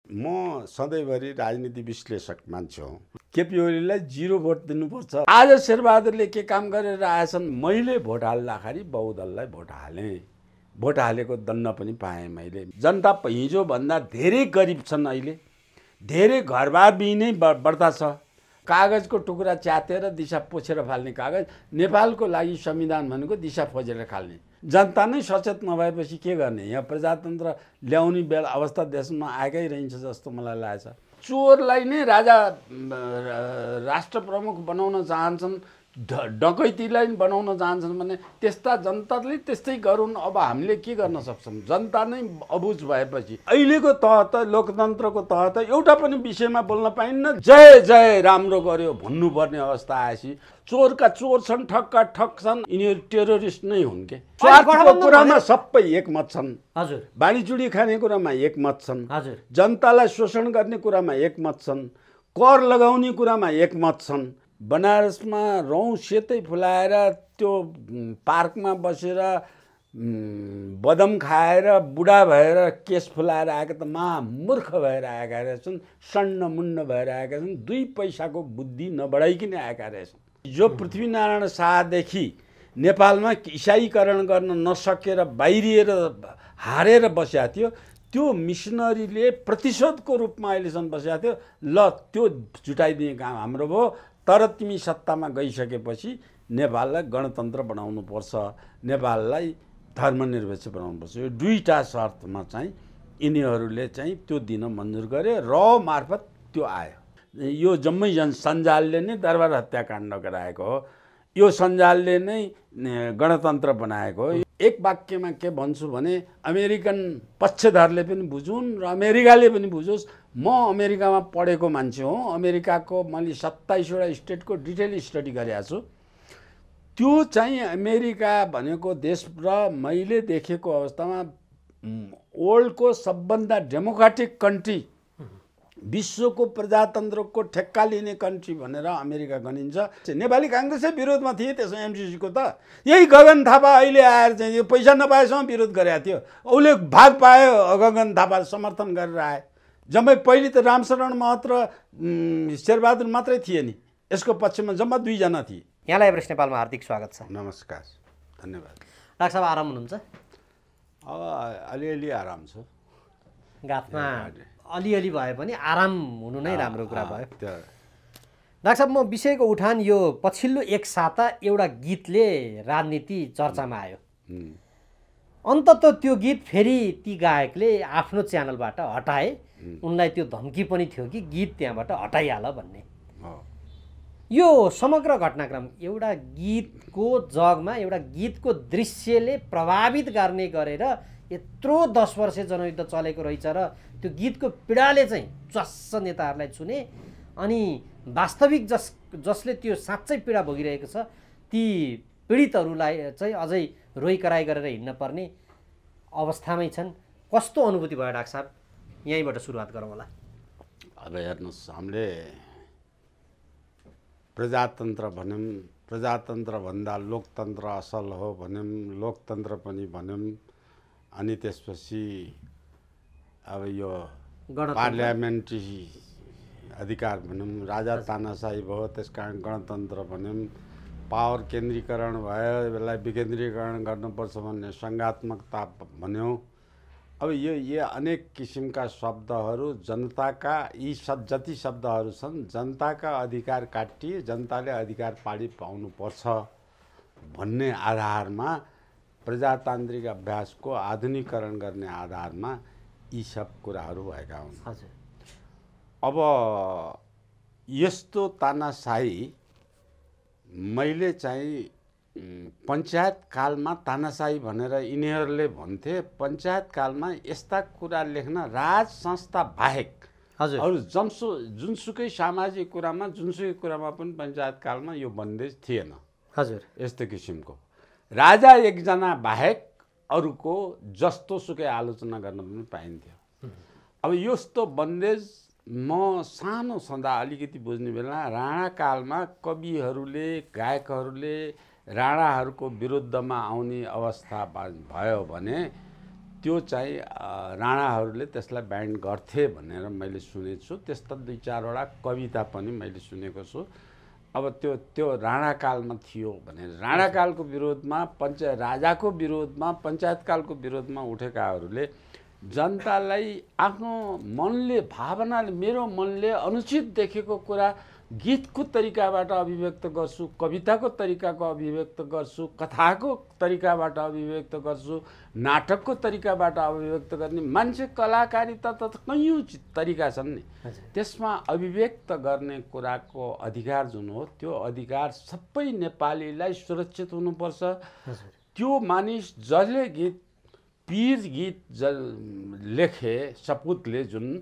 म सधैँभरि राजनीति विश्लेषक मान्छे हो। केपी ओलीलाई 0 भोट दिनुपर्छ। आज शेरबहादुरले के काम गरेर आएछन्, मैले भोट हाल्दाखेरि बहुदललाई भोट हालेँ। भोट हालेको दण्ड पनि पाएँ मैले। जनता हिजोभन्दा धेरै गरिब छन्, अहिले धेरै घरबार बिनै बढ्ता छ। कागजको टुक्रा च्यातेर दिशा पोछेर फाल्ने कागज। नेपालको लागि संविधान भनेको दिशा खोजेर फाल्ने। जनता नै सचेत नभएपछि के गर्ने? यहाँ प्रजातन्त्र ल्याउने बेला अवस्था देशमा आएकै रहन्छ जस्तो मलाई लाग्छ। चोरलाई नै राजा राष्ट्र प्रमुख बनाउन चाहन्छन्, डकैतीलाई बनाउन चाहन्छन् भने त्यस्ता जनताले त्यस्तै गरून्। अब हामीले के गर्न सक्छौँ? जनता नै अबुझ भएपछि अहिलेको तह त लोकतन्त्रको तह त एउटा पनि विषयमा बोल्न पाइन्न। जय जय राम्रो गर्यो भन्नुपर्ने अवस्था आएपछि चोरका चोर छन्, ठगका ठग छन्, यिनीहरू टेरोरिस्ट नै हुन् के? स्वार्थको कुरामा सबै एकमत छन्। हजुर। बाँडीचुडी खाने कुरामा एकमत छन्। हजुर। जनतालाई शोषण गर्ने कुरामा एकमत छन्। कर लगाउने कुरामा एकमत छन्। बनारसमा रौँ सेतै फुलाएर त्यो पार्कमा बसेर बदम खाएर बुढा भएर केस फुलाएर आएका त महामूर्ख भएर आएका रहेछन्, सन्न मुन्न भएर आएका छन्, 2 पैसाको बुद्धि नबढाइकन आएका रहेछन्। जो पृथ्वीनारायण शाहदेखि नेपालमा इसाईकरण गर्न नसकेर बाहिरिएर हारेर बसेको थियो, त्यो मिसनरीले प्रतिशोधको रूपमा अहिलेसम्म बसेको थियो। ल त्यो जुटाइदिने काम हाम्रो भयो। तर तिमी सत्तामा गइसकेपछि नेपाललाई गणतन्त्र बनाउनुपर्छ, नेपाललाई धर्मनिरपेक्ष बनाउनुपर्छ। यो 2टा शर्तमा चाहिँ यिनीहरूले चाहिँ त्यो दिन मन्जुर गरे। र मार्फत त्यो आयो। यो जम्मै सञ्जालले नै दरबार हत्याकाण्ड गराएको हो। यो सञ्जालले नै गणतन्त्र बनाएको हो। एक वाक्यमा के भन्छु भने अमेरिकन पक्षधरले पनि बुझुन् र अमेरिकाले पनि बुझोस्। म अमेरिकामा पढेको मान्छे हो। अमेरिकाको मैले 27वटा स्टेटको डिटेल स्टडी गरेको छु। त्यो चाहिँ अमेरिका भनेको देश र मैले देखेको अवस्थामा वर्ल्डको सबभन्दा डेमोक्रेटिक कन्ट्री, विश्वको प्रजातन्त्रको ठेक्का लिने कन्ट्री भनेर अमेरिका गनिन्छ। नेपाली काङ्ग्रेसै विरोधमा थिए त्यसो एमसिसीको त। यही गगन थापा अहिले आएर चाहिँ यो पैसा नपाएसम्म विरोध गरेको थियो। उसले भाग पायो, गगन थापा समर्थन गरेर आए। जम्मै पहिले त रामशरण महत र शेरबहादुर मात्रै थिए नि, यसको पक्षमा जम्मा 2 जना थिए। यहाँलाई एभरेस्ट नेपालमा हार्दिक स्वागत छ। नमस्कार, धन्यवाद। डाक्टर साहब आराम हुनुहुन्छ? अब अलिअलि आराम छ। गाथमा अलिअलि भए पनि आराम हुनु नै राम्रो कुरा भयो। डाक्टर साहब, म विषयको उठान यो पछिल्लो 1 साता एउटा गीतले राजनीति चर्चामा आयो। अन्ततः त्यो गीत फेरि ती गायकले आफ्नो च्यानलबाट हटाए। उनलाई त्यो धम्की पनि थियो कि गीत त्यहाँबाट हटाइहाल भन्ने। यो समग्र घटनाक्रम एउटा गीतको जगमा एउटा गीतको दृश्यले प्रभावित गर्ने गरेर यत्रो 10 वर्ष जनयुद्ध चलेको रहेछ र त्यो गीतको पीडाले चाहिँ चस्स नेताहरूलाई छुने। अनि वास्तविक जसले त्यो साँच्चै पीडा भोगिरहेको छ ती पीडितहरूलाई चाहिँ अझै रोइकराई गरेर हिँड्न पर्ने अवस्थामै छन्। कस्तो अनुभूति भयो डाक्टर साहब? यहीँबाट सुरुवात गरौँ होला। अब हेर्नुहोस्, हामीले प्रजातन्त्र भन्यौँ, प्रजातन्त्रभन्दा लोकतन्त्र असल हो भन्यौँ, लोकतन्त्र पनि भन्यौँ। अनि त्यसपछि अब यो पार्लियामेन्ट्री अधिकार भन्यौँ, राजा तानाशाही भयो, त्यस कारण गणतन्त्र भन्यौँ। पावर केन्द्रीकरण भयो, यसलाई विकेन्द्रीकरण गर्नुपर्छ भन्ने सङ्घात्मकता भन्यौँ। अब यो अनेक किसिमका शब्दहरू जनताका यी जति शब्दहरू छन् जनताका अधिकार काटिए जनताले अधिकार पाउनुपर्छ भन्ने आधारमा प्रजातान्त्रिक अभ्यासको आधुनिकीकरण गर्ने आधारमा यी सब कुराहरू भएका हुन्। अब यस्तो तानाशाही मैले चाहिँ पञ्चायत कालमा तानाशाही भनेर यिनीहरूले भन्थे। पञ्चायत कालमा यस्ता कुरा लेख्न राज संस्था बाहेक अरू जुनसुकै सामाजिक कुरामा जुनसुकै कुरामा पनि पञ्चायत कालमा यो बन्देज थिएन। हजुर, यस्तो किसिमको राजा एकजना बाहेक अरूको जस्तो सुकै आलोचना गर्न पनि पाइन्थ्यो। अब यस्तो बन्देज म सानो छँदा अलिकति बुझ्ने बेला राणा कालमा कविहरूले राणाहरूको विरुद्धमा आउने अवस्था भयो भने त्यो चाहिँ राणाहरूले त्यसलाई ब्यान्ड गर्थे भनेर मैले सुनेको छु। त्यस्ता 2-4वटा कविता पनि मैले सुनेको छु। अब त्यो राणाकालमा थियो भनेर राणाकालको विरोधमा राजाको विरोधमा पञ्चायतकालको विरोधमा उठेकाहरूले जनतालाई आफ्नो मनले भावनाले मेरो मनले अनुचित देखेको कुरा गीतको तरिकाबाट अभिव्यक्त गर्छु, कविताको तरिकाको अभिव्यक्त गर्छु, कथाको तरिकाबाट अभिव्यक्त गर्छु, नाटकको तरिकाबाट अभिव्यक्त गर्ने मान्छे कलाकारिता त कैयौँ तरिका छन् नि। त्यसमा अभिव्यक्त गर्ने कुराको अधिकार जुन हो त्यो अधिकार सबै नेपालीलाई सुरक्षित हुनुपर्छ। त्यो मानिस जसले गीत पीर गीत लेखे सपुतले जुन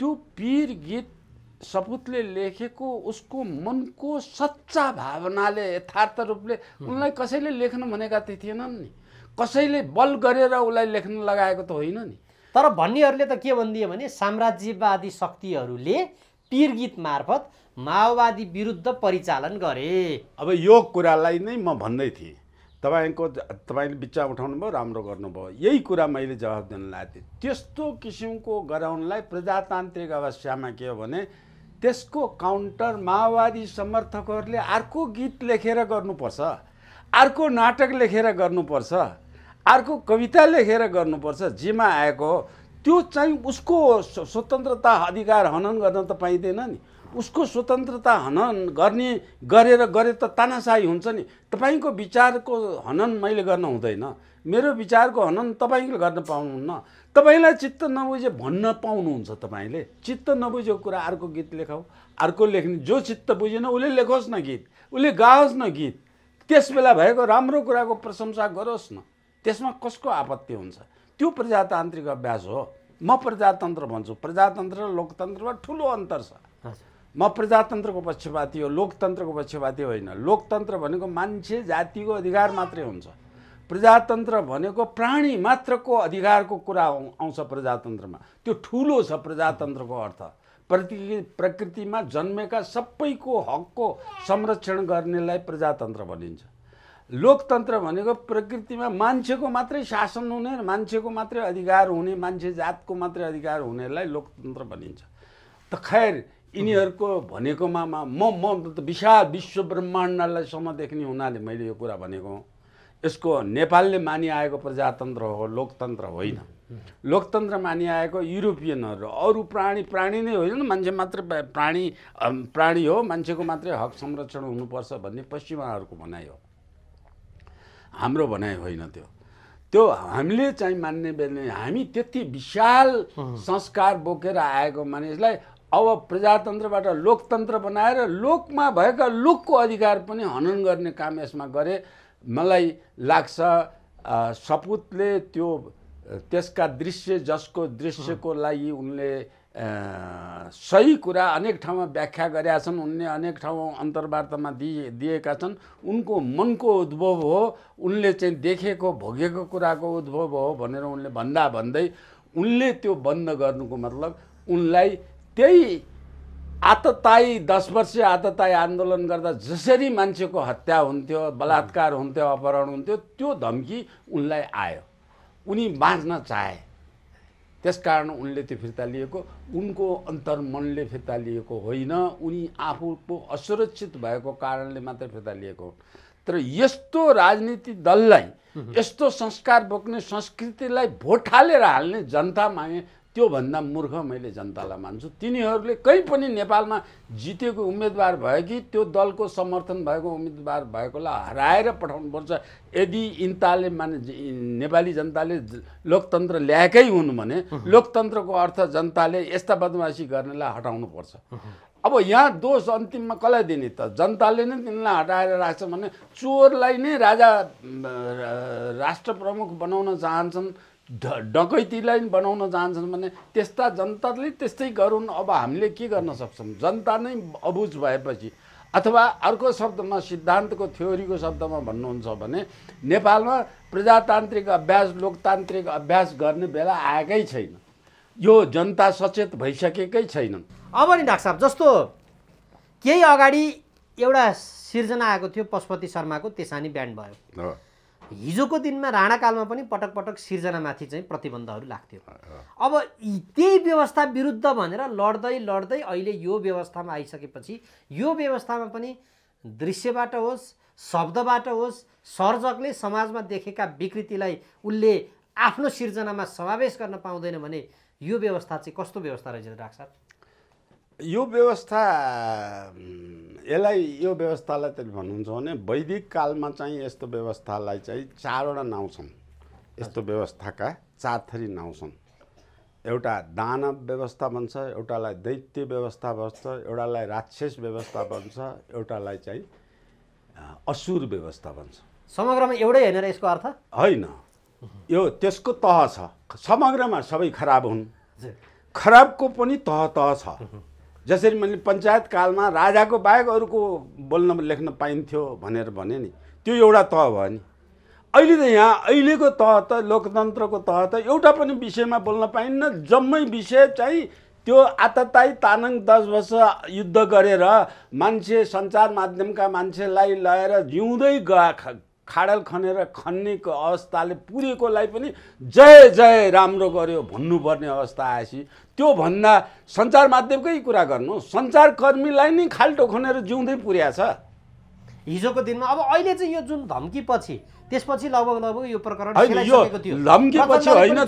त्यो पीर गीत सपुतले लेखेको उसको मनको सच्चा भावनाले यथार्थ रूपले उनलाई कसैले लेख्न भनेका थिएनन् नि, कसैले बल गरेर उसलाई लेख्न लगाएको त होइन नि। तर भन्नेहरूले त के भनिदिए भने साम्राज्यवादी शक्तिहरूले पीर गीत मार्फत माओवादी विरुद्ध परिचालन गरे। अब यो कुरालाई नै म भन्दै थिएँ, तपाईँले बिचमा उठाउनु भयो, राम्रो गर्नुभयो। यही कुरा मैले जवाब दिन लागेको थिएँ। त्यस्तो किसिमको गराउनलाई प्रजातान्त्रिक अवस्थामा के हो भने त्यसको काउन्टर माओवादी समर्थकहरूले अर्को गीत लेखेर गर्नुपर्छ, अर्को नाटक लेखेर गर्नुपर्छ, अर्को कविता लेखेर गर्नुपर्छ। जेमा आएको त्यो चाहिँ उसको स्वतन्त्रता अधिकार हनन गर्न त पाइँदैन नि। उसको स्वतन्त्रता हनन गरे त तानाशाही हुन्छ नि। तपाईँको विचारको हनन मैले गर्न हुँदैन, मेरो विचारको हनन तपाईँले गर्न पाउनुहुन्न। तपाईँलाई चित्त नबुझे भन्न पाउनुहुन्छ। तपाईँले चित्त नबुझेको कुरा अर्को गीत लेखाऊ, अर्को लेख्ने जो चित्त बुझेन उसले लेखोस् न गीत, उसले गाओस् न गीत, त्यस बेला भएको राम्रो कुराको प्रशंसा गरोस् न। त्यसमा कसको आपत्ति हुन्छ? त्यो प्रजातान्त्रिक अभ्यास हो। म प्रजातन्त्र भन्छु, प्रजातन्त्र र लोकतन्त्रमा ठुलो अन्तर छ। म प्रजातन्त्रको पक्षपाती हो, लोकतन्त्रको पक्षपाती होइन। लोकतन्त्र भनेको मान्छे जातिको अधिकार मात्रै हुन्छ, प्रजातन्त्र भनेको प्राणी मात्रको अधिकारको कुरा आउँछ प्रजातन्त्रमा। त्यो ठुलो छ प्रजातन्त्रको अर्थ। प्रकृतिमा जन्मेका सबैको हकको संरक्षण गर्नेलाई प्रजातन्त्र भनिन्छ। लोकतन्त्र भनेको प्रकृतिमा मान्छेको मात्रै शासन हुने, मान्छेको मात्रै अधिकार हुने, मान्छे जातको मात्रै अधिकार हुनेलाई लोकतन्त्र भनिन्छ। त खैर यिनीहरूको भनेकोमा म विशाल विश्व ब्रह्माण्डलाई सम्म देख्ने हुनाले मैले यो कुरा भनेको। यसको नेपालले मानिआएको प्रजातन्त्र हो, लोकतन्त्र होइन। लोकतन्त्र मानिआएको युरोपियनहरू अरू प्राणी नै होइन, मान्छे मात्रै प्राणी हो, मान्छेको मात्रै हक संरक्षण हुनुपर्छ भन्ने पश्चिमाहरूको भनाइ हो, हाम्रो भनाइ होइन। त्यो हामीले चाहिँ मान्ने बेला हामी त्यति विशाल संस्कार बोकेर आएको मानिसलाई अब प्रजातन्त्रबाट लोकतन्त्र बनाएर लोकमा भएका लोकको अधिकार पनि हनन गर्ने काम यसमा गरे। मलाई लाग्छ सपुतले त्यसका जसको दृश्यको लागि उनले सही कुरा अनेक ठाउँमा व्याख्या गरेका छन्, उनले अनेक ठाउँमा अन्तर्वार्तामा दिएका छन्। उनको मनको उद्भव हो, उनले चाहिँ देखेको भोगेको कुराको उद्भव हो भनेर उनले भन्दै उनले त्यो बन्द गर्नुको मतलब उनलाई त्यही आततायी 10 वर्षीय आततायी आन्दोलन गर्दा जसरी मान्छेको हत्या हुन्थ्यो, बलात्कार हुन्थ्यो, अपहरण हुन्थ्यो, त्यो धम्की उनलाई आयो। उनी बाँच्न चाहे, त्यसकारण उनले त्यो फिर्ता लिएको। उनको अन्तर्मनले फिर्ता लिएको होइन, उनी आफूको असुरक्षित भएको कारणले मात्रै फिर्ता लिएको हो। तर यस्तो राजनीति दललाई, यस्तो संस्कार बोक्ने संस्कृतिलाई भोट हालेर हाल्ने जनता मागे त्योभन्दा मूर्ख मैले जनतालाई मान्छु। तिनीहरूले कहीँ पनि नेपालमा जितेको उम्मेदवार भयो कि त्यो दलको समर्थन भएको उम्मेदवार भएकोलाई हराएर पठाउनुपर्छ। यदि नेपाली जनताले लोकतन्त्र ल्याएकै हुन् भने लोकतन्त्रको अर्थ जनताले यस्ता बदमासी गर्नेलाई हटाउनुपर्छ। अब यहाँ दोष अन्तिममा कसलाई दिने त? जनताले नै तिनलाई हटाएर राख्छ भने चोरलाई नै राष्ट्र प्रमुख बनाउन चाहन्छन्, डकैतीलाई बनाउन चाहन्छन् भने त्यस्ता जनताले त्यस्तै गरून्। अब हामीले के गर्न सक्छौँ? जनता नै अबुझ भएपछि, अथवा अर्को शब्दमा सिद्धान्तको थ्योरीको शब्दमा भन्नुहुन्छ भने नेपालमा प्रजातान्त्रिक अभ्यास लोकतान्त्रिक अभ्यास गर्ने बेला आएकै छैन। यो जनता सचेत भइसकेकै छैनन्। अब नि डाक्टर साहब, जस्तो केही अगाडि एउटा सिर्जना आएको थियो पशुपति शर्माको तेसानी ब्यान्ड भयो। हिजोको दिनमा राणाकालमा पनि पटक पटक सिर्जनामाथि चाहिँ प्रतिबन्धहरू लाग्थ्यो। अब त्यही व्यवस्था विरुद्ध भनेर लड्दै लड्दै अहिले यो व्यवस्थामा आइसकेपछि यो व्यवस्थामा पनि दृश्यबाट होस् शब्दबाट होस् सर्जकले समाजमा देखेका विकृतिलाई उसले आफ्नो सिर्जनामा समावेश गर्न पाउँदैन भने यो व्यवस्था चाहिँ कस्तो व्यवस्था रहेछ डाक्टर साहब? यो व्यवस्था यो व्यवस्थालाई त भन्नुहुन्छ भने वैदिक कालमा चाहिँ यस्तो व्यवस्थालाई चाहिँ चारवटा नाउँ छन्। यस्तो व्यवस्थाका चार थरी नाउँ छन्। एउटा दानव व्यवस्था भन्छ, एउटालाई दैत्य व्यवस्था भन्छ, एउटालाई राक्षस व्यवस्था भन्छ, एउटालाई चाहिँ असुर व्यवस्था भन्छ। समग्रमा एउटै होइन र यसको अर्थ होइन, यो त्यसको तह छ। समग्रमा सबै खराब हुन्, खराबको पनि तह तह छ। जसरी मैले पञ्चायत कालमा राजाको बाहेक अरूको बोल्न लेख्न पाइन्थ्यो भनेर भने नि, त्यो एउटा तह भयो नि। अहिले त यहाँ अहिलेको तह त लोकतन्त्रको तह त एउटा पनि विषयमा बोल्न पाइन्न। जम्मै विषय चाहिँ त्यो आतताई तानाङ 10 वर्ष युद्ध गरेर मान्छे सञ्चार माध्यमका मान्छेलाई लगेर जिउँदै खाडल खनेर खन्नेको अवस्थाले पुरेकोलाई पनि जय जय राम्रो गर्यो भन्नुपर्ने अवस्था आएपछि त्यो भन्दा सञ्चार माध्यमकै कुरा गर्नु, सञ्चारकर्मीलाई नै खाल्टो खनेर जिउँदै पुर्या छ हिजोको दिनमा। अब अहिले चाहिँ यो जुन धम्कीपछि त्यसपछि लगभग यो प्रकरण सेलाइसकेको थियो। धम्कीपछि होइन,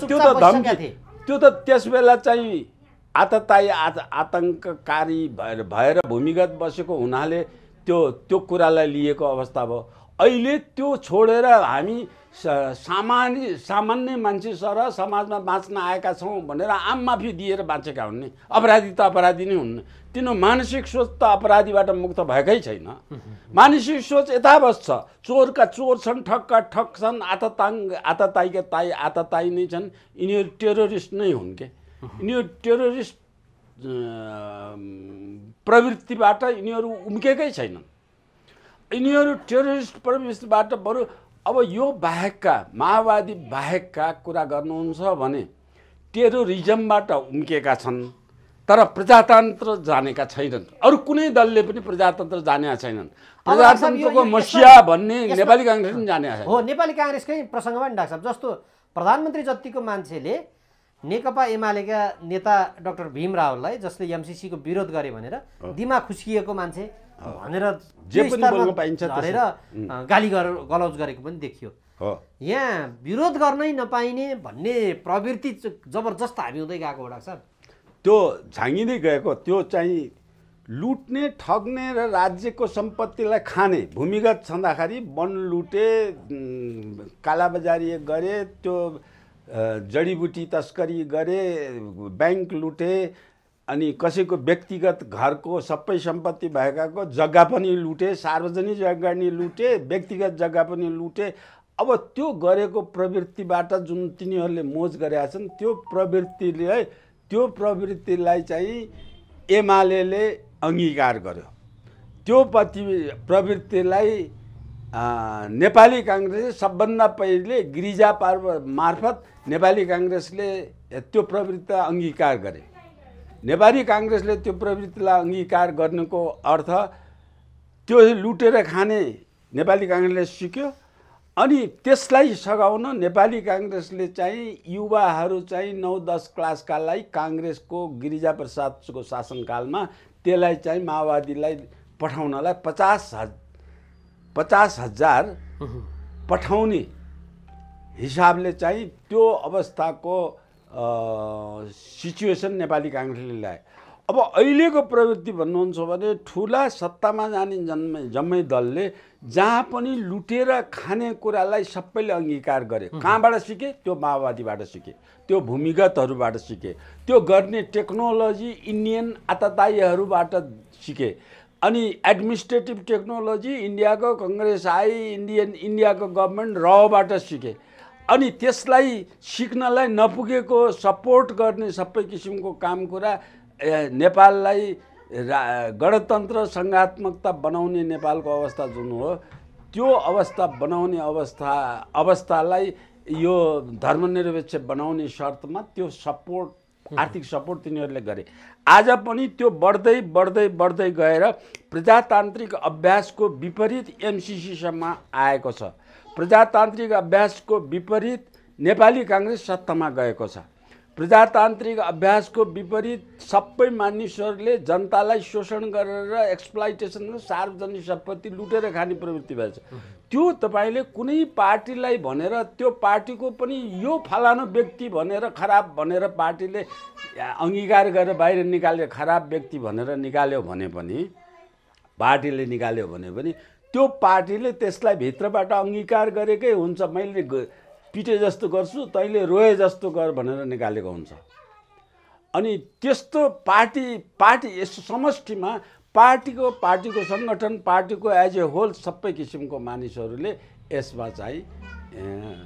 त्यो त त्यस बेला चाहिँ आतताई आतङ्ककारी भएर भूमिगत बसेको हुनाले त्यो कुरालाई लिएको अवस्था भयो। अहिले त्यो छोडेर हामी सामान्य मान्छे सर समाजमा बाँच्न आएका छौँ भनेर आम माफी दिएर बाँचेका हुन् नि। अपराधी त अपराधी नै हुन्। तिनीहरू मानसिक सोच त अपराधीबाट मुक्त भएकै छैन। मानसिक सोच यथावत छ। चोरका चोर छन्, ठगका ठग छन्, आतताईका आतताई नै छन्। यिनीहरू टेरोरिस्ट नै हुन् के। यिनीहरू टेरोरिस्ट प्रवृत्तिबाट यिनीहरू उम्केकै छैनन्। यिनीहरू टेरोरिस्ट प्रवृत्तिबाट बरु अब यो बाहेकका माओवादी बाहेकका कुरा गर्नुहुन्छ भने टेरोरिजमबाट उम्केका छन्, तर प्रजातन्त्र जानेका छैनन्। अरू कुनै दलले पनि प्रजातन्त्र जानेका छैनन्। प्रजातन्त्रको मसिया भन्ने नेपाली काङ्ग्रेस पनि जानेका छैन। हो, नेपाली काङ्ग्रेसकै प्रसङ्गमा नि डाक्टर साहब जस्तो प्रधानमन्त्री जतिको मान्छेले नेकपा एमालेका नेता डाक्टर भीम रावललाई जसले एमसीसीको विरोध गरे भनेर दिमाग खुस्किएको मान्छे भनेर जे पनि बोल्न पाइन्छ भनेर गाली गलौज गरेको पनि देखियो। यहाँ विरोध गर्नै नपाइने भन्ने प्रवृत्ति जबरजस्त हाबी हुँदै गएको हो डाक्टर साहब। त्यो झाँगिँदै गएको, त्यो चाहिँ लुट्ने ठग्ने र राज्यको सम्पत्तिलाई खाने, भूमिगत छँदाखेरि वन लुटे, कालाबजारी गरे, त्यो जडीबुटी तस्करी गरे, बैंक लुटे, अनि कसैको व्यक्तिगत घरको सबै सम्पत्ति भएकाको जग्गा पनि लुटे, सार्वजनिक जग्गा नि लुटे, व्यक्तिगत जग्गा पनि लुटे। अब त्यो गरेको प्रवृत्तिबाट जुन तिनीहरूले मोज गरेका छन् त्यो प्रवृत्तिलाई चाहिँ एमालेले अङ्गीकार गर्यो। त्यो प्रवृत्तिलाई नेपाली काङ्ग्रेसले सबभन्दा पहिले गिरिजा पर्व मार्फत नेपाली काङ्ग्रेसले त्यो प्रवृत्तिलाई अङ्गीकार गरे। नेपाली काङ्ग्रेसले त्यो प्रवृत्तिलाई अङ्गीकार गर्नुको अर्थ त्यो लुटेर खाने नेपाली काङ्ग्रेसले सिक्यो। अनि त्यसलाई सघाउन नेपाली काङ्ग्रेसले चाहिँ युवाहरू चाहिँ 9-10 क्लासकालाई काङ्ग्रेसको गिरिजा प्रसादको शासनकालमा त्यसलाई चाहिँ माओवादीलाई पठाउनलाई 50,000 पठाउने हिसाबले चाहिँ त्यो अवस्थाको सिचुएसन नेपाली काङ्ग्रेसले ल्याए। अब अहिलेको प्रवृत्ति भन्नुहुन्छ भने ठुला सत्तामा जाने जम्मै दलले जहाँ पनि लुटेर खाने कुरालाई सबैले अङ्गीकार गरे। कहाँबाट सिके? त्यो माओवादीबाट सिके, त्यो भूमिगतहरूबाट सिके, त्यो गर्ने टेक्नोलोजी इन्डियन आतताईहरूबाट सिके। अनि एडमिनिस्ट्रेटिभ टेक्नोलोजी इन्डियाको कङ्ग्रेस इन्डियाको गभर्मेन्ट रबाट सिके। अनि त्यसलाई सिक्नलाई नपुगेको सपोर्ट गर्ने सबै किसिमको काम कुरा नेपाललाई गणतन्त्र सङ्घात्मकता बनाउने नेपालको अवस्था जुन हो त्यो अवस्था बनाउने अवस्थालाई यो धर्मनिरपेक्ष बनाउने शर्तमा त्यो सपोर्ट आर्थिक सपोर्ट तिनीहरूले गरे। आज पनि त्यो बढ्दै बढ्दै बढ्दै गएर प्रजातान्त्रिक अभ्यासको विपरीत एमसिसीसम्म आएको छ। प्रजातान्त्रिक अभ्यासको विपरीत नेपाली काङ्ग्रेस सत्तामा गएको छ। प्रजातान्त्रिक अभ्यासको विपरीत सबै मानिसहरूले जनतालाई शोषण गरेर एक्सप्लाइटेसन सार्वजनिक सम्पत्ति लुटेर खाने प्रवृत्ति भएछ। त्यो तपाईँले कुनै पार्टीलाई भनेर त्यो पार्टीको पनि यो फलानु व्यक्ति भनेर खराब भनेर पार्टीले अङ्गीकार गरेर बाहिर निकाल्यो, खराब व्यक्ति भनेर निकाल्यो भने पनि पार्टीले निकाल्यो भने पनि त्यो पार्टीले त्यसलाई भित्रबाट अङ्गीकार गरेकै हुन्छ। मैले पिटे जस्तो गर्छु तैँले रोए जस्तो गर भनेर निकालेको हुन्छ। अनि त्यस्तो पार्टी यस समष्टिमा पार्टीको सङ्गठन पार्टीको एज ए होल सबै किसिमको मानिसहरूले यसमा चाहिँ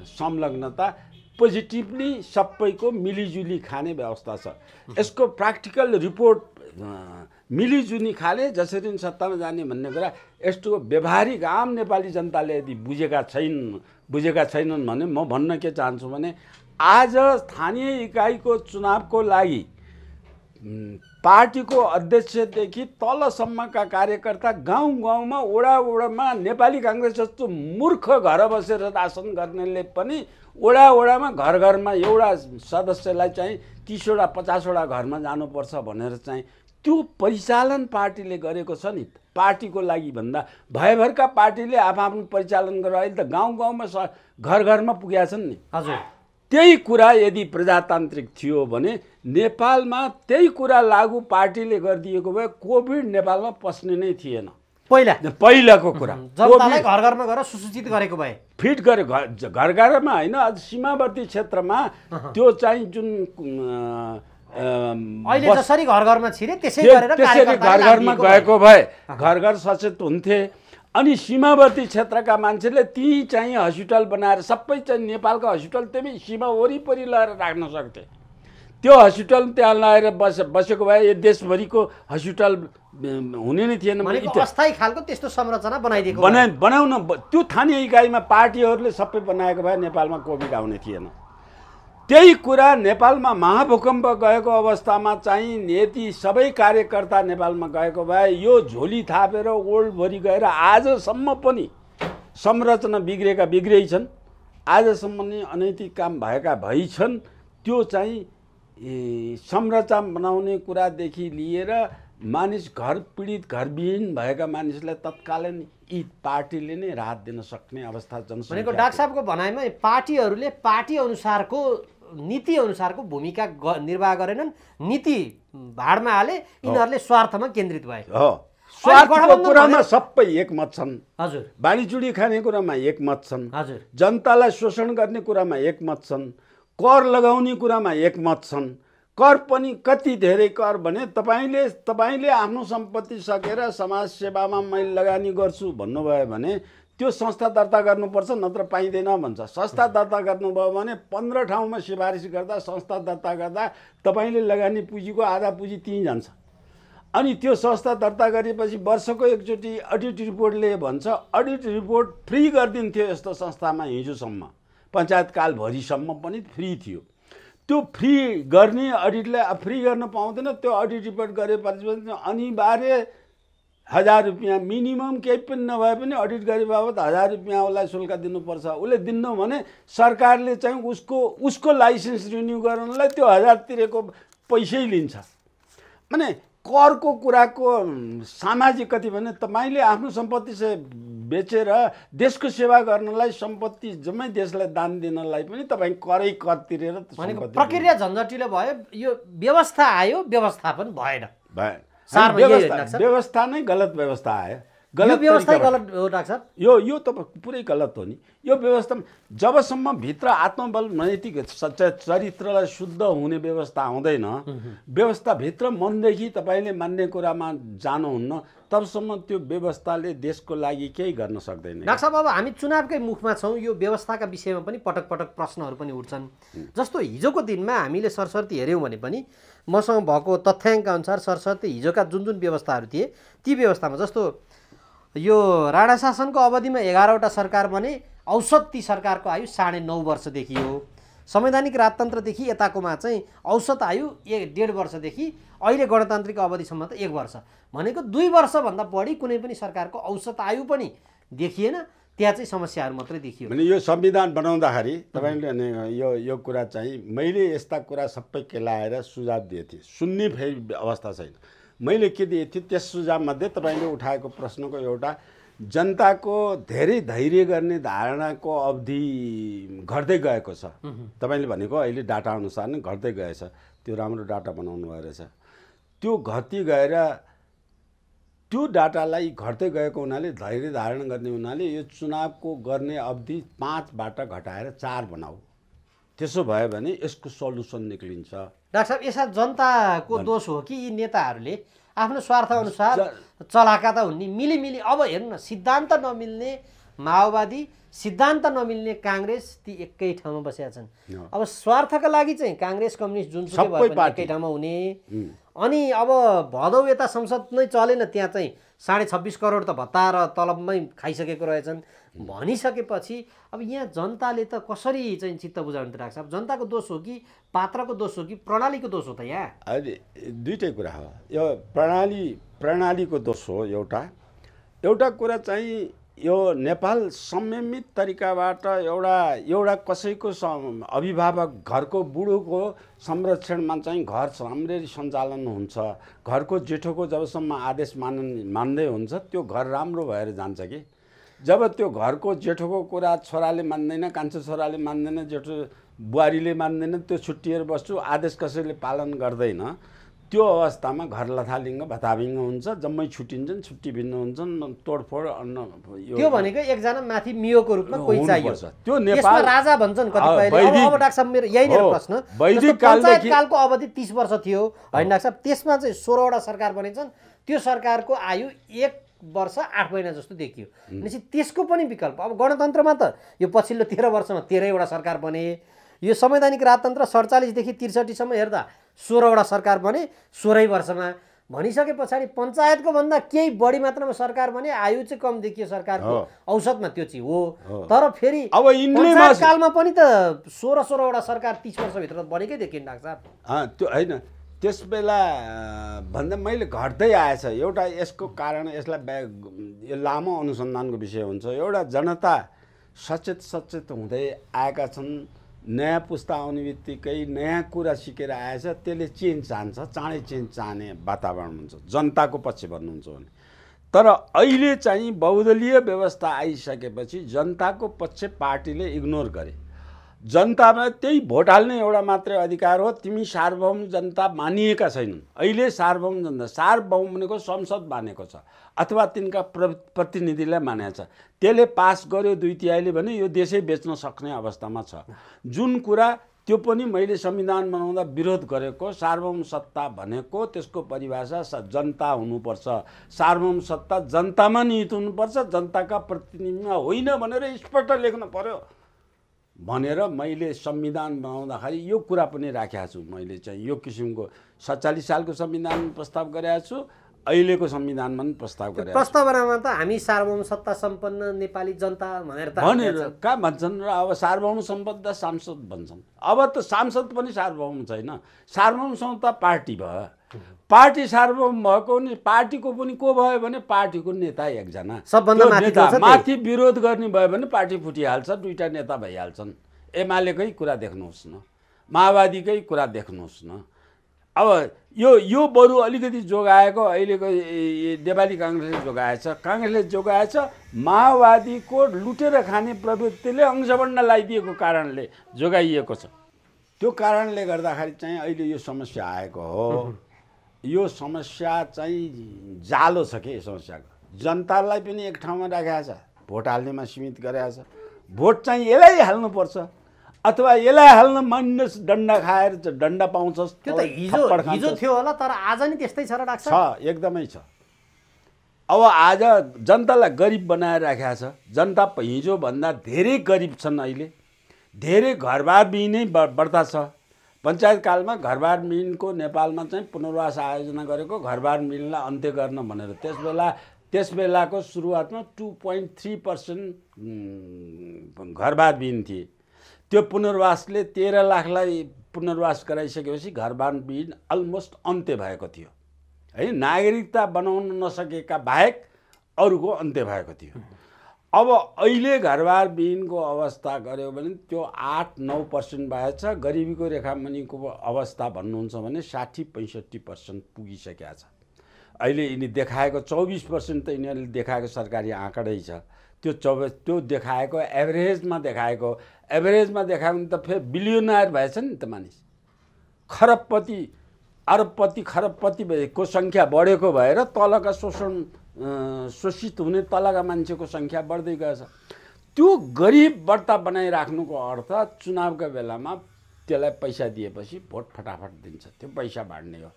संलग्नता पोजिटिभली सबैको मिलिजुली खाने व्यवस्था छ। यसको प्र्याक्टिकल रिपोर्ट मिलिजुली खाले जसरी सत्तामा जाने भन्ने कुरा यस्तो व्यवहारिक आम नेपाली जनताले यदि बुझेका छैनन् भने म भन्न के चाहन्छु भने आज स्थानीय इकाइको चुनावको लागि पार्टीको अध्यक्षदेखि तलसम्मका कार्यकर्ता गाउँमा वडामा नेपाली काङ्ग्रेस जस्तो मूर्ख घर बसेर शासन गर्नेले पनि वडामा घरमा एउटा सदस्यलाई चाहिँ 30वटा 50वटा घरमा जानुपर्छ भनेर चाहिँ त्यो परिचालन पार्टीले गरेको छ नि। पार्टीको लागि भन्दा भयभरका पार्टीले आफ्नो परिचालन गरेर अहिले त गाउँमा घरमा पुगेका छन् नि। हजुर, त्यही कुरा यदि प्रजातान्त्रिक थियो भने नेपालमा त्यही कुरा लागू पार्टीले गरिदिएको भए कोभिड नेपालमा पस्ने नै थिएन। पहिलाको कुरा जनतालाई घरमा गएर सुसूचित गरेको भए फिट गरे घरमा होइन, सीमावर्ती क्षेत्रमा त्यो चाहिँ जुन अहिले जसरी घरमा छिरे त्यसरी घरमा गएको भए घर सचेत हुन्थे। अनि सीमावर्ती क्षेत्रका मान्छेले ती चाहिँ हस्पिटल बनाएर सबै चाहिँ नेपालको हस्पिटल त्यही सीमा वरिपरि लगाएर राख्न सक्थे। त्यो हस्पिटल त्यहाँ लगाएर बसेको भए यो देशभरिको हस्पिटल हुने नै थिएन। अस्थायी खालको त्यस्तो संरचना बनाइदिएको बनाउन त्यो स्थानीय इकाइमा पार्टीहरूले सबै बनाएको भए नेपालमा कोभिड आउने थिएन। त्यही कुरा नेपालमा महाभूकम्प गएको अवस्थामा चाहिँ यति सबै कार्यकर्ता नेपालमा गएको भए यो झोली थापेर वर्ल्डभरि गएर आजसम्म पनि संरचना बिग्रै छन्, आजसम्म नै अनैतिक काम भई छन्। त्यो चाहिँ संरचना बनाउने कुरादेखि लिएर मानिस पीडित घरविहीन भएका मानिसलाई तत्कालीन यी पार्टीले नै राहत दिन सक्ने अवस्था जनसङ्ख्या भनेको डाक्टर साहबको भनाइमा पार्टीहरूले पार्टी अनुसारको नीति अनुसारको भूमिका निर्वाह गरेनन्, नीति भाडमा हाले, यिनीहरूले स्वार्थमा केन्द्रित भए। स्वार्थको कुरामा सबै एकमत छन्। हजुर, बाँडीचुडी खाने कुरामा एकमत छन्। हजुर, जनतालाई शोषण गर्ने कुरामा एकमत छन्। कर लगाउने कुरामा एकमत छन्। कर पनि कति धेरै कर भने तपाईँले आफ्नो सम्पत्ति सकेर समाज सेवामा मैले लगानी गर्छु भन्नुभयो भने त्यो संस्था दर्ता गर्नुपर्छ, नत्र पाइँदैन भन्छ। संस्था दर्ता गर्नुभयो भने 15 ठाउँमा सिफारिस गर्दा संस्था दर्ता गर्दा तपाईँले लगानी पुँजीको आधा पुँजी त्यहीँ जान्छ। अनि त्यो संस्था दर्ता गरेपछि वर्षको एकचोटि अडिट रिपोर्टले भन्छ अडिट रिपोर्ट फ्री गरिदिन्थ्यो यस्तो संस्थामा। हिजोसम्म पञ्चायतकालभरिसम्म पनि फ्री थियो। त्यो फ्री गर्ने अडिटलाई फ्री गर्न पाउँदैन। त्यो अडिट रिपोर्ट गरेपछि अनिवार्य 1000 रुपियाँ मिनिमम केही पनि नभए पनि अडिट गरे बाबत 1000 रुपियाँ उसलाई शुल्क दिनुपर्छ। उसले दिन्न भने सरकारले चाहिँ उसको लाइसेन्स रिन्यू गर्नलाई त्यो 1000 तिरेको पैसै लिन्छ। माने करको कुराको सामाजिक कति भने तपाईँले आफ्नो सम्पत्ति चाहिँ बेचेर देशको सेवा गर्नलाई सम्पत्ति जम्मै देशलाई दान दिनलाई पनि तपाईँ कर तिरेर प्रक्रिया झन्झटिलो भयो। यो व्यवस्था आयो, व्यवस्थापन भएन। व्यवस्था नै गलत व्यवस्था आयो। गलत व्यवस्था गलत हो डाक्टर साहब। यो त पुरै गलत हो नि। यो व्यवस्था जबसम्म भित्र आत्मबल नैतिक चरित्रलाई शुद्ध हुने व्यवस्था आउँदैन, व्यवस्थाभित्र मनदेखि तपाईँले मान्ने कुरामा जानुहुन्न, तबसम्म त्यो व्यवस्थाले देशको लागि केही गर्न सक्दैन। डाक्टर साहब, अब हामी चुनावकै मुखमा छौँ। यो व्यवस्थाका विषयमा पनि पटक पटक प्रश्नहरू पनि उठ्छन्। जस्तो हिजोको दिनमा हामीले सरसर्ती हेऱ्यौँ भने पनि मसँग भएको तथ्याङ्क अनुसार सरसर्ती हिजोका जुन व्यवस्थाहरू थिए ती व्यवस्थामा जस्तो यो राणा शासनको अवधिमा 11वटा सरकार बने, औसत ती सरकारको आयु 9.5 वर्ष देखियो। संवैधानिक राजतन्त्रदेखि यताकोमा चाहिँ औसत आयु 1.5 वर्षदेखि अहिले गणतान्त्रिक अवधिसम्म त 1 वर्ष भनेको 2 वर्षभन्दा बढी कुनै पनि सरकारको औसत आयु पनि देखिएन। त्यहाँ चाहिँ समस्याहरू मात्रै देखियो भने यो संविधान बनाउँदाखेरि तपाईँले यो कुरा चाहिँ मैले यस्ता कुरा सबै केलाएर सुझाव दिएको थिएँ, सुन्ने फेरि अवस्था छैन। मैले के दिएको थिएँ त्यस सुझावमध्ये तपाईँले उठाएको प्रश्नको एउटा जनताको धेरै धैर्य गर्ने धारणाको अवधि घट्दै गएको छ। तपाईँले भनेको अहिले डाटा अनुसार नै घट्दै गएछ, त्यो राम्रो डाटा बनाउनु भयो रहेछ। त्यो घट्दै गएर त्यो डाटालाई घट्दै गएको हुनाले धैर्य धारण गर्ने हुनाले यो चुनावको गर्ने अवधि 5बाट घटाएर 4 बनाऊ। त्यसो भयो भने यसको सल्युसन निक्लिन्छ। डाक्टर साहब यसमा जनताको दोष हो कि यी नेताहरूले आफ्नो स्वार्थ अनुसार चलाएका त हुन् नि, मिली अब हेर्नु न, सिद्धान्त नमिल्ने माओवादी, सिद्धान्त नमिल्ने काङ्ग्रेस ती एकै ठाउँमा बसेका छन्। अब स्वार्थका लागि चाहिँ काङ्ग्रेस कम्युनिस्ट जुनसुकै भए पनि एकै ठाउँमा हुने। अनि अब भदौ यता संसद नै चलेन, त्यहाँ चाहिँ 26.5 करोड त भत्ता र तलबमै खाइसकेको रहेछन् भनिसकेपछि अब यहाँ जनताले त कसरी चाहिँ चित्त बुझाउने त डाक्टर साहब? जनताको दोष हो कि पात्रको दोष हो कि प्रणालीको दोष हो त? यहाँ अहिले दुईटै कुरा हो। यो प्रणालीको दोष हो। एउटा कुरा चाहिँ यो नेपाल संयमित तरिकाबाट एउटा कसैको अभिभावक घरको बुढोको संरक्षणमा चाहिँ घर राम्ररी सञ्चालन हुन्छ, घरको जेठोको जबसम्म आदेश मान्दै हुन्छ त्यो घर राम्रो भएर जान्छ कि जब त्यो घरको जेठोको कुरा छोराले मान्दैन, कान्छो छोराले मान्दैन, जेठो बुहारीले मान्दैन, त्यो छुट्टिएर बस्छु आदेश कसैले पालन गर्दैन, त्यो अवस्थामा घर लथालिङ्ग भताभिङ्ग हुन्छ, जम्मै छुट्टिन्छन्, छुट्टी भिन्न हुन्छन्, तोडफोड त्यो भनेको एकजना माथि मियोको रूपमा कोही चाहियो। त्यो नेपाल राजा भन्छन् कतिपयले। अब डाक्टर साहब मेरो यही नै प्रश्न, वैदिक कालको अवधि 30 वर्ष थियो हैन डाक्टर साहब? त्यसमा चाहिँ 16वटा सरकार बनेछन्, त्यो सरकारको आयु 1 वर्ष 8 महिना जस्तो देखियो। भनेपछि त्यसको पनि विकल्प अब गणतन्त्रमा त यो पछिल्लो 13 वर्षमा 13वटा सरकार बने। यो संवैधानिक राजतन्त्र 47 देखि 63 सम्म हेर्दा 16वटा सरकार बने 16 वर्षमा। भनिसके पछाडि पञ्चायतको भन्दा केही बढी मात्रामा सरकार बने, आयु चाहिँ कम देखियो सरकारको औसतमा, त्यो चाहिँ हो। तर फेरि अब पञ्चायत कालमा पनि त 16वटा सरकार 30 वर्षभित्र त बनेकै देखियो डाक्टर साहब। त्यो होइन, त्यस बेला भन्दा मैले घट्दै आएछ। एउटा यसको कारण यसलाई यो लामो अनुसन्धानको विषय हुन्छ। एउटा जनता सचेत हुँदै आएका छन्, नयाँ पुस्ता आउने बित्तिकै नयाँ कुरा सिकेर आएछ, त्यसले चेन्ज चाहन्छ, चाँडै चेन्ज चाहने वातावरण हुन्छ जनताको पक्ष भन्नुहुन्छ भने। तर अहिले चाहिँ बहुदलीय व्यवस्था आइसकेपछि जनताको पक्ष पार्टीले इग्नोर गरे। जनतामा त्यही भोट हाल्ने एउटा मात्रै अधिकार हो। तिमी सार्वभौम जनता मानिएका छैनन्। अहिले सार्वभौम जनता, सार्वभौम भनेको संसद मानेको छ अथवा तिनका प्रतिनिधिलाई मानेको छ। त्यसले पास गर्यो 2/3 भने यो देशै बेच्न सक्ने अवस्थामा छ। जुन कुरा त्यो पनि मैले संविधान बनाउँदा विरोध गरेको, सार्वभौम सत्ता भनेको त्यसको परिभाषा जनता हुनुपर्छ, सार्वभौम सत्ता जनतामा निहित हुनुपर्छ, जनताका प्रतिनिधिमा होइन भनेर स्पष्ट लेख्नु पर्यो भनेर मैले संविधान बनाउँदाखेरि यो कुरा पनि राखेको छु। मैले चाहिँ यो किसिमको 47 सालको संविधान प्रस्ताव गरेको छु, अहिलेको संविधानमा पनि प्रस्ताव गरेको छु। प्रस्तावनामा त हामी सार्वभौम सत्ता सम्पन्न नेपाली जनता भनेर कहाँ भन्छन् र अब सार्वभौम सम्पन्न सांसद भन्छन्। अब त सांसद पनि सार्वभौम छैन, सार्वभौम सत्ता पार्टी भयो। पार्टी सार्वभौम भएको नि पार्टीको पनि को भयो भने पार्टीको नेता एकजना, सबभन्दा माथि विरोध गर्ने भयो भने पार्टी फुटिहाल्छ, 2टा नेता भइहाल्छन्। एमालेकै कुरा देख्नुहोस् न, माओवादीकै कुरा देख्नुहोस् न। अब यो बरु अलिकति जोगाएको अहिलेको नेपाली काङ्ग्रेसले जोगाएछ, काङ्ग्रेसले जोगाएछ। माओवादीको लुटेर खाने प्रवृत्तिले अंशबन्ड लगाइदिएको कारणले जोगाइएको छ। त्यो कारणले गर्दाखेरि चाहिँ अहिले यो समस्या आएको हो। यो समस्या चाहिँ जालो छ कि समस्याको, जनतालाई पनि एक ठाउँमा राखेको छ, भोट हाल्नेमा सीमित गरेको छ। भोट चाहिँ यसलाई हाल्नुपर्छ अथवा यसलाई हाल्न मान्नुहोस्, डन्डा खाएर डन्डा पाउँछस्। त्यो त हिजो थियो होला, तर आज नि त्यस्तै छ र डाक्टर छ, एकदमै छ। अब आज जनतालाई गरिब बनाएर राखेको छ। जनता हिजोभन्दा धेरै गरिब छन्। अहिले धेरै घरबार विहीनै बढ्ता छ। पञ्चायत कालमा घरबार मिलको नेपालमा चाहिँ पुनर्वास आयोजना गरेको, घरबार मिललाई अन्त्य गर्न भनेर। त्यस बेलाको सुरुवातमा 2.3% घरबार विहीन थिए। त्यो पुनर्वासले 13 लाखलाई पुनर्वास गराइसकेपछि घरबारविहीन अलमोस्ट अन्त्य भएको थियो है। नागरिकता बनाउन नसकेका बाहेक अरूको अन्त्य भएको थियो। अब अहिले घरबारविहीनको अवस्था गऱ्यो भने त्यो 8-9% भएछ। गरिबीको रेखामुनिको अवस्था भन्नुहुन्छ भने 60-65% पुगिसकेको छ। अहिले यिनी देखाएको 24% त यिनीहरूले देखाएको सरकारी आँकडै छ। त्यो देखाएको एभरेजमा देखाएको भने त फेरि बिलियनर भएछ नि त मानिस। खरबपति अरबपति खरबपतिको सङ्ख्या बढेको भएर तलका शोषित हुने तलका मान्छेको सङ्ख्या बढ्दै गएछ। त्यो गरिब बढ्ता बनाइराख्नुको अर्थ चुनावका बेलामा त्यसलाई पैसा दिएपछि भोट फटाफट दिन्छ। त्यो पैसा बाँड्ने हो।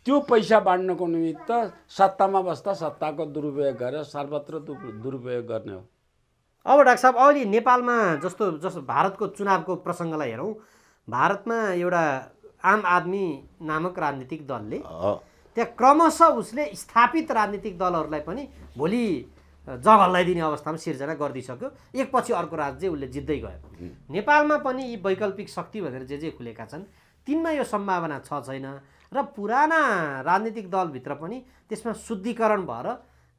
त्यो पैसा बाँड्नको निमित्त सत्तामा बस्दा सत्ताको दुरुपयोग गरेर सर्वत्र दुरुपयोग गर्ने हो। अब डाक्टर साहब अहिले नेपालमा जस्तो भारतको चुनावको प्रसङ्गलाई हेरौँ, भारतमा एउटा आम आदमी नामक राजनीतिक दलले त्यहाँ क्रमशः उसले स्थापित राजनीतिक दलहरूलाई पनि भोलि जगल्लाइदिने अवस्थामा सिर्जना गरिदिइसक्यो। एकपछि अर्को राज्य उसले जित्दै गयो। नेपालमा पनि यी वैकल्पिक शक्ति भनेर जे खुलेका छन् तिनमा यो सम्भावना छ छैन र पुराना राजनीतिक दलभित्र पनि त्यसमा शुद्धिकरण भएर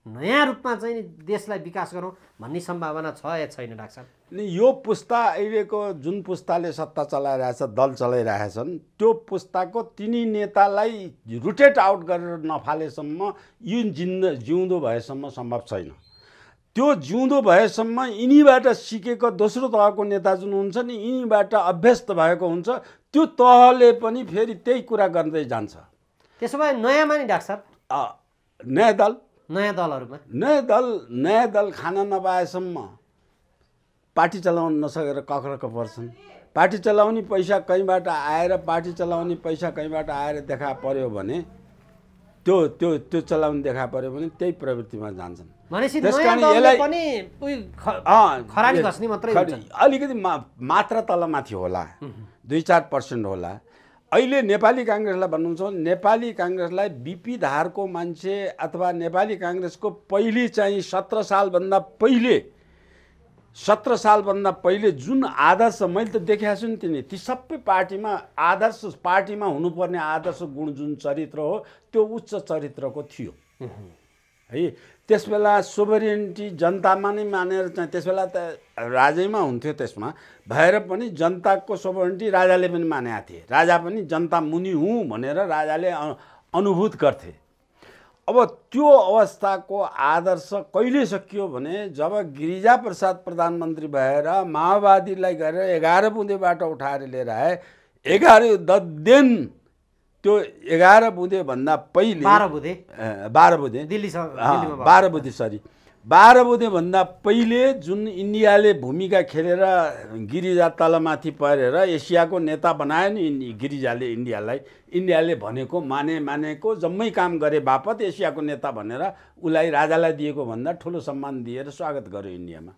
नयाँ रूपमा चाहिँ देशलाई विकास गरौँ भन्ने सम्भावना छ या छैन डाक्टर साहब? यो पुस्ता अहिलेको जुन पुस्ताले सत्ता चलाइरहेछ, दल चलाइरहेछन्, त्यो पुस्ताको तिनी नेतालाई रुटेट आउट गरेर नफालेसम्म यो जिउँदो भएसम्म सम्भव छैन। त्यो जिउँदो भएसम्म यिनीबाट सिकेको दोस्रो तहको नेता जुन हुन्छ नि, यिनीबाट अभ्यस्त भएको हुन्छ, त्यो तहले पनि फेरि त्यही कुरा गर्दै जान्छ। त्यसो भए नयाँमा नि डाक्टर साहब नयाँ दल खान नपाएसम्म पार्टी चलाउन नसकेर कक्रक पर्छन्। पार्टी चलाउने पैसा कहीँबाट आएर देखा पर्यो भने त्यो चलाउने देखा पर्यो भने त्यही प्रवृत्तिमा जान्छन्। अलिकति मात्रा तलमाथि होला, 2-4% होला। अहिले नेपाली काङ्ग्रेसलाई भन्नुहुन्छ भने नेपाली काङ्ग्रेसलाई बिपी धारको मान्छे अथवा नेपाली काङ्ग्रेसको पहिले चाहिँ 17 सालभन्दा पहिले जुन आदर्श मैले त देखाएको छु नि, ती सबै पार्टीमा पार्टीमा हुनुपर्ने आदर्श गुण जुन चरित्र हो त्यो उच्च चरित्रको थियो है। त्यसबेला सोभरेनिटी जनतामा नै मानेर चाहिँ त्यसबेला त राजैमा हुन्थ्यो, त्यसमा भएर पनि जनताको सोभरेनिटी राजाले पनि मानेका थिए। राजा पनि जनता मुनि हुँ भनेर राजाले अनुभूत गर्थे। अब त्यो अवस्थाको आदर्श कहिले सकियो भने जब गिरिजाप्रसाद प्रधानमन्त्री भएर माओवादीलाई गरेर 11 बुँदेबाट उठाएर लिएर आए। 11 त्यो 11 बुँदेभन्दा पहिले 12 बुँदेभन्दा पहिले जुन इन्डियाले भूमिका खेलेर गिरिजा तलमाथि परेर एसियाको नेता बनायो नि गिरिजाले इन्डियाले भनेको मानेको जम्मै काम गरे बापत एसियाको नेता भनेर उसलाई राजालाई दिएको भन्दा ठुलो सम्मान दिएर स्वागत गर्यो इन्डियामा।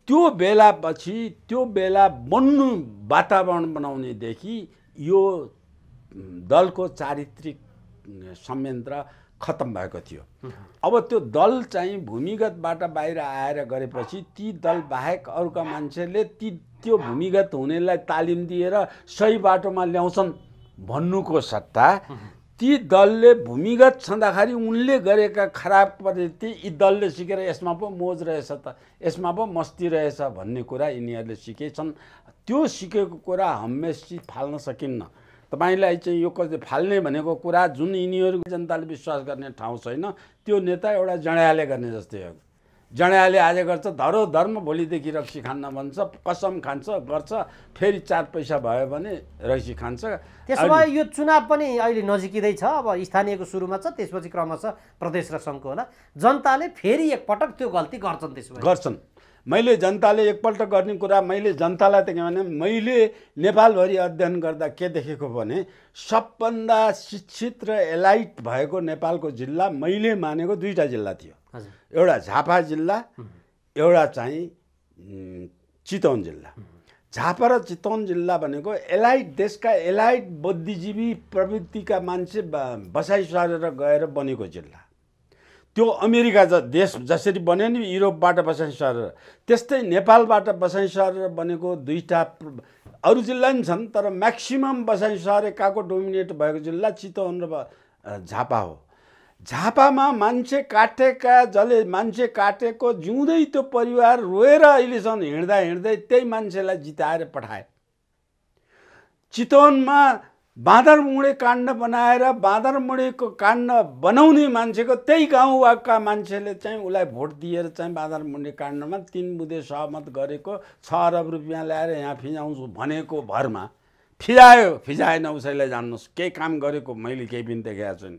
त्यो बेला बन्नु वातावरण बनाउनेदेखि यो दलको चारित्रिक संयन्त्र खत्तम भएको थियो। अब त्यो दल चाहिँ भूमिगतबाट बाहिर आएर गरेपछि ती दल बाहेक अरूका मान्छेले त्यो भूमिगत हुनेलाई तालिम दिएर सही बाटोमा ल्याउँछन् भन्नुको सट्टा ती दलले भूमिगत छँदाखेरि उनले गरेका खराब प्रवृत्ति यी दलले सिकेर यसमा पो मोज रहेछ त, यसमा पो मस्ती रहेछ भन्ने कुरा यिनीहरूले सिकेछन्। त्यो सिकेको कुरा हमेसा फाल्न सकिन्न। तपाईलाई चाहिँ यो फाल्ने भनेको कुरा जुन यिनीहरूको जनताले विश्वास गर्ने ठाउँ छैन, त्यो नेता एउटा जडायाले गर्ने जस्तै हो। जडायाले आज गर्छ धर्म भोलिदेखि रक्सी खान्न भन्छ, कसम खान्छ गर्छ, फेरि 4 पैसा भयो भने रक्सी खान्छ। त्यसो भए यो चुनाव पनि अहिले नजिकै छ। अब स्थानीयको सुरुमा छ, त्यसपछि क्रमशः प्रदेश र सङ्घको होला। जनताले फेरि एकपटक त्यो गल्ती गर्छन्। मैले जनताले एकपल्ट गर्ने कुरा मैले जनतालाई त के भने मैले नेपालभरि अध्ययन गर्दा के देखेको भने सबभन्दा शिक्षित र एलाइट भएको नेपालको जिल्ला मैले मानेको 2टा जिल्ला थियो। एउटा झापा जिल्ला, एउटा चाहिँ चितवन जिल्ला। झापा र चितवन जिल्ला भनेको देशका एलाइट बुद्धिजीवी प्रवृत्तिका मान्छे बसाइ सरेर गएर बनेको जिल्ला। त्यो अमेरिका देश जसरी बन्यो नि युरोपबाट बसाइ सरेर, त्यस्तै नेपालबाट बसाइ सरेर बनेको दुईटा अरू जिल्ला नि छन्, तर म्याक्सिमम बसाइ सरेकाको डोमिनेट भएको जिल्ला चितवन र झापा हो। झापामा मान्छे काटेका, जसले मान्छे काटेको जिउँदै त्यो परिवार रोएर अहिलेसम्म हिँड्दा हिँड्दै त्यही मान्छेलाई जिताएर पठाए। चितवनमा बाँदरमुढे काण्ड बनाएर बाँदरमुढेको काण्ड बनाउने मान्छेको त्यही गाउँका मान्छेले चाहिँ उसलाई भोट दिएर चाहिँ बाँदरमुढे काण्डमा 3 बुँदे सहमत गरेको 6 अरब रुपियाँ ल्याएर यहाँ फिजाउँछु भनेको भरमा फिजायो, फिजाएन उसैलाई जान्नुहोस्। केही काम गरेको मैले केही पनि देखेको छैन।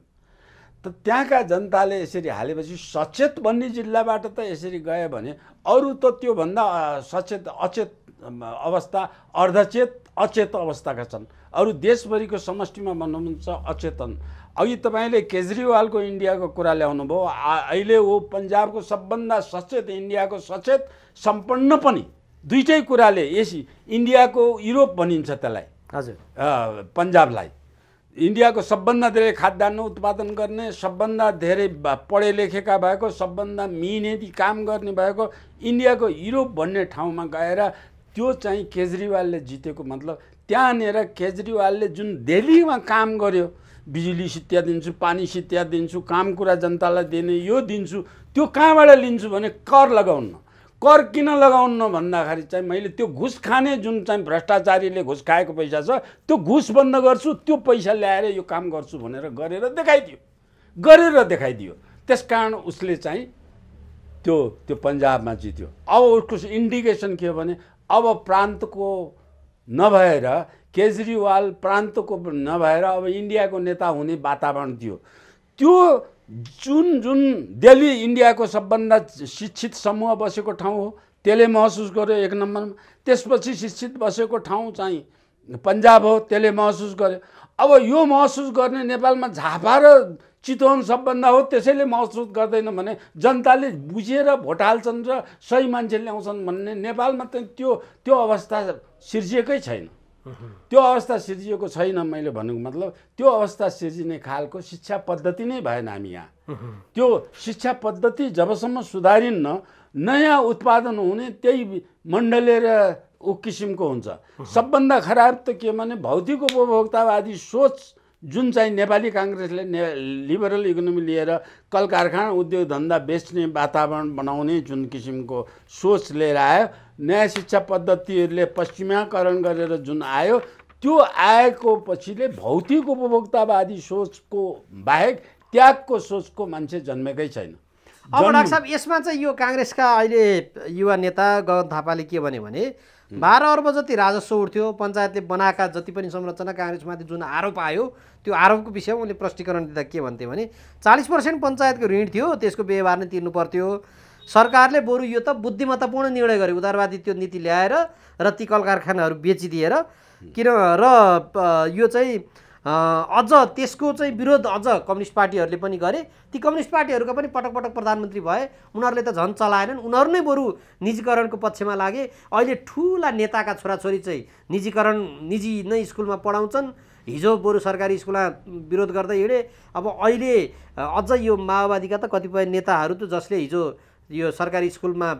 त त्यहाँका जनताले यसरी हालेपछि सचेत भन्ने जिल्लाबाट त यसरी गयो भने अरू त त्योभन्दा सचेत अचेत अवस्था, अर्धचेत अचेत अवस्थाका छन्। अरू देशभरिको समष्टिमा भन्नुहुन्छ अचेतन। अघि तपाईँले केजरीवालको इन्डियाको कुरा ल्याउनु भयो। अहिले वो पन्जाबको सबभन्दा सचेत, इन्डियाको सचेत सम्पन्न पनि। दुईटै कुराले यस इन्डियाको युरोप भनिन्छ त्यसलाई, हजुर, पन्जाबलाई। इन्डियाको सबभन्दा धेरै खाद्यान्न उत्पादन गर्ने, सबभन्दा धेरै पढे लेखेका भएको, सबभन्दा मिहिनेती काम गर्ने भएको इन्डियाको युरोप भन्ने ठाउँमा गएर त्यो चाहिँ केजरीवालले जितेको मतलब त्यहाँनिर केजरीवालले जुन दिल्लीमा काम गर्यो, बिजुली सित्या दिन्छु, पानी सित्या दिन्छु, काम कुरा जनतालाई दिने यो दिन्छु, त्यो कहाँबाट लिन्छु भने कर लगाउन्न। कर किन लगाउन्न भन्दाखेरि चाहिँ मैले त्यो घुस खाने जुन चाहिँ भ्रष्टाचारीले घुस खाएको पैसा छ त्यो घुस बन्द गर्छु, त्यो पैसा ल्याएर यो काम गर्छु भनेर गरेर देखाइदियो। त्यसकारण उसले चाहिँ त्यो पन्जाबमा जित्यो। अब उसको इन्डिकेसन के हो भने अब प्रान्तको नभएर, केजरीवाल प्रान्तको नभएर अब इन्डियाको नेता हुने वातावरण थियो। त्यो जुन दिल्ली इन्डियाको सबभन्दा शिक्षित समूह बसेको ठाउँ हो, त्यसले महसुस गर्यो 1 नम्बरमा। त्यसपछि शिक्षित बसेको ठाउँ चाहिँ पन्जाब हो, त्यसले महसुस गर्यो। अब यो महसुस गर्ने नेपालमा झापा र चितवन सबभन्दा हो, त्यसैले महसुस गर्दैन भने जनताले बुझेर भोट हाल्छन् र सही मान्छे ल्याउँछन् भन्ने नेपालमा त त्यो अवस्था सिर्जिएकै छैन। त्यो अवस्था सिर्जिएको छैन। मैले भनेको मतलब त्यो अवस्था सिर्जिने खालको शिक्षा पद्धति नै भएन हामी यहाँ। त्यो शिक्षा पद्धति जबसम्म सुधारिन्न, नयाँ उत्पादन हुने त्यही मण्डले र ऊ किसिमको हुन्छ। सबभन्दा खराब त के भने भौतिक उपभोक्तावादी सोच जुन चाहिँ नेपाली काङ्ग्रेसले लिबरल इकोनोमी लिएर कल कारखाना उद्योग धन्दा बेच्ने वातावरण बनाउने जुन किसिमको सोच लिएर आयो, नयाँ शिक्षा पद्धतिहरूले पश्चिमीकरण गरेर जुन आयो, त्यो आएको पछिले भौतिक उपभोक्तावादी सोचको बाहेक त्यागको सोचको मान्छे जन्मेकै छैन। अब डाक्टर साहब यसमा चाहिँ यो काङ्ग्रेसका अहिले युवा नेता गगन थापाले के भन्यो भने 12 अर्ब जति राजस्व उठ्थ्यो, पञ्चायतले बनाएका जति पनि संरचना काङ्ग्रेसमाथि जुन आरोप आयो त्यो आरोपको विषयमा उनले प्रष्टीकरण दिँदा के भन्थे भने 40% पञ्चायतको ऋण थियो, त्यसको व्यवहार नै तिर्नु पर्थ्यो। सरकारले बरु यो त बुद्धिमत्तापूर्ण निर्णय गर्यो, उदारवादी त्यो नीति ल्याएर र ती कल कारखानाहरू बेचिदिएर किन र यो चाहिँ अझ त्यसको चाहिँ विरोध अझ कम्युनिस्ट पार्टीहरूले पनि गरे। ती कम्युनिस्ट पार्टीहरूका पनि पटक पटक प्रधानमन्त्री भए, उनीहरूले त झन् चलाएनन्, उनीहरू नै बरु निजीकरणको पक्षमा लागे। अहिले ठुला नेताका छोराछोरी चाहिँ निजी नै स्कुलमा पढाउँछन्, हिजो बरु सरकारी स्कुलमा विरोध गर्दै हिँडे। अब अहिले अझ यो माओवादीका त कतिपय नेताहरू त जसले हिजो यो सरकारी स्कुलमा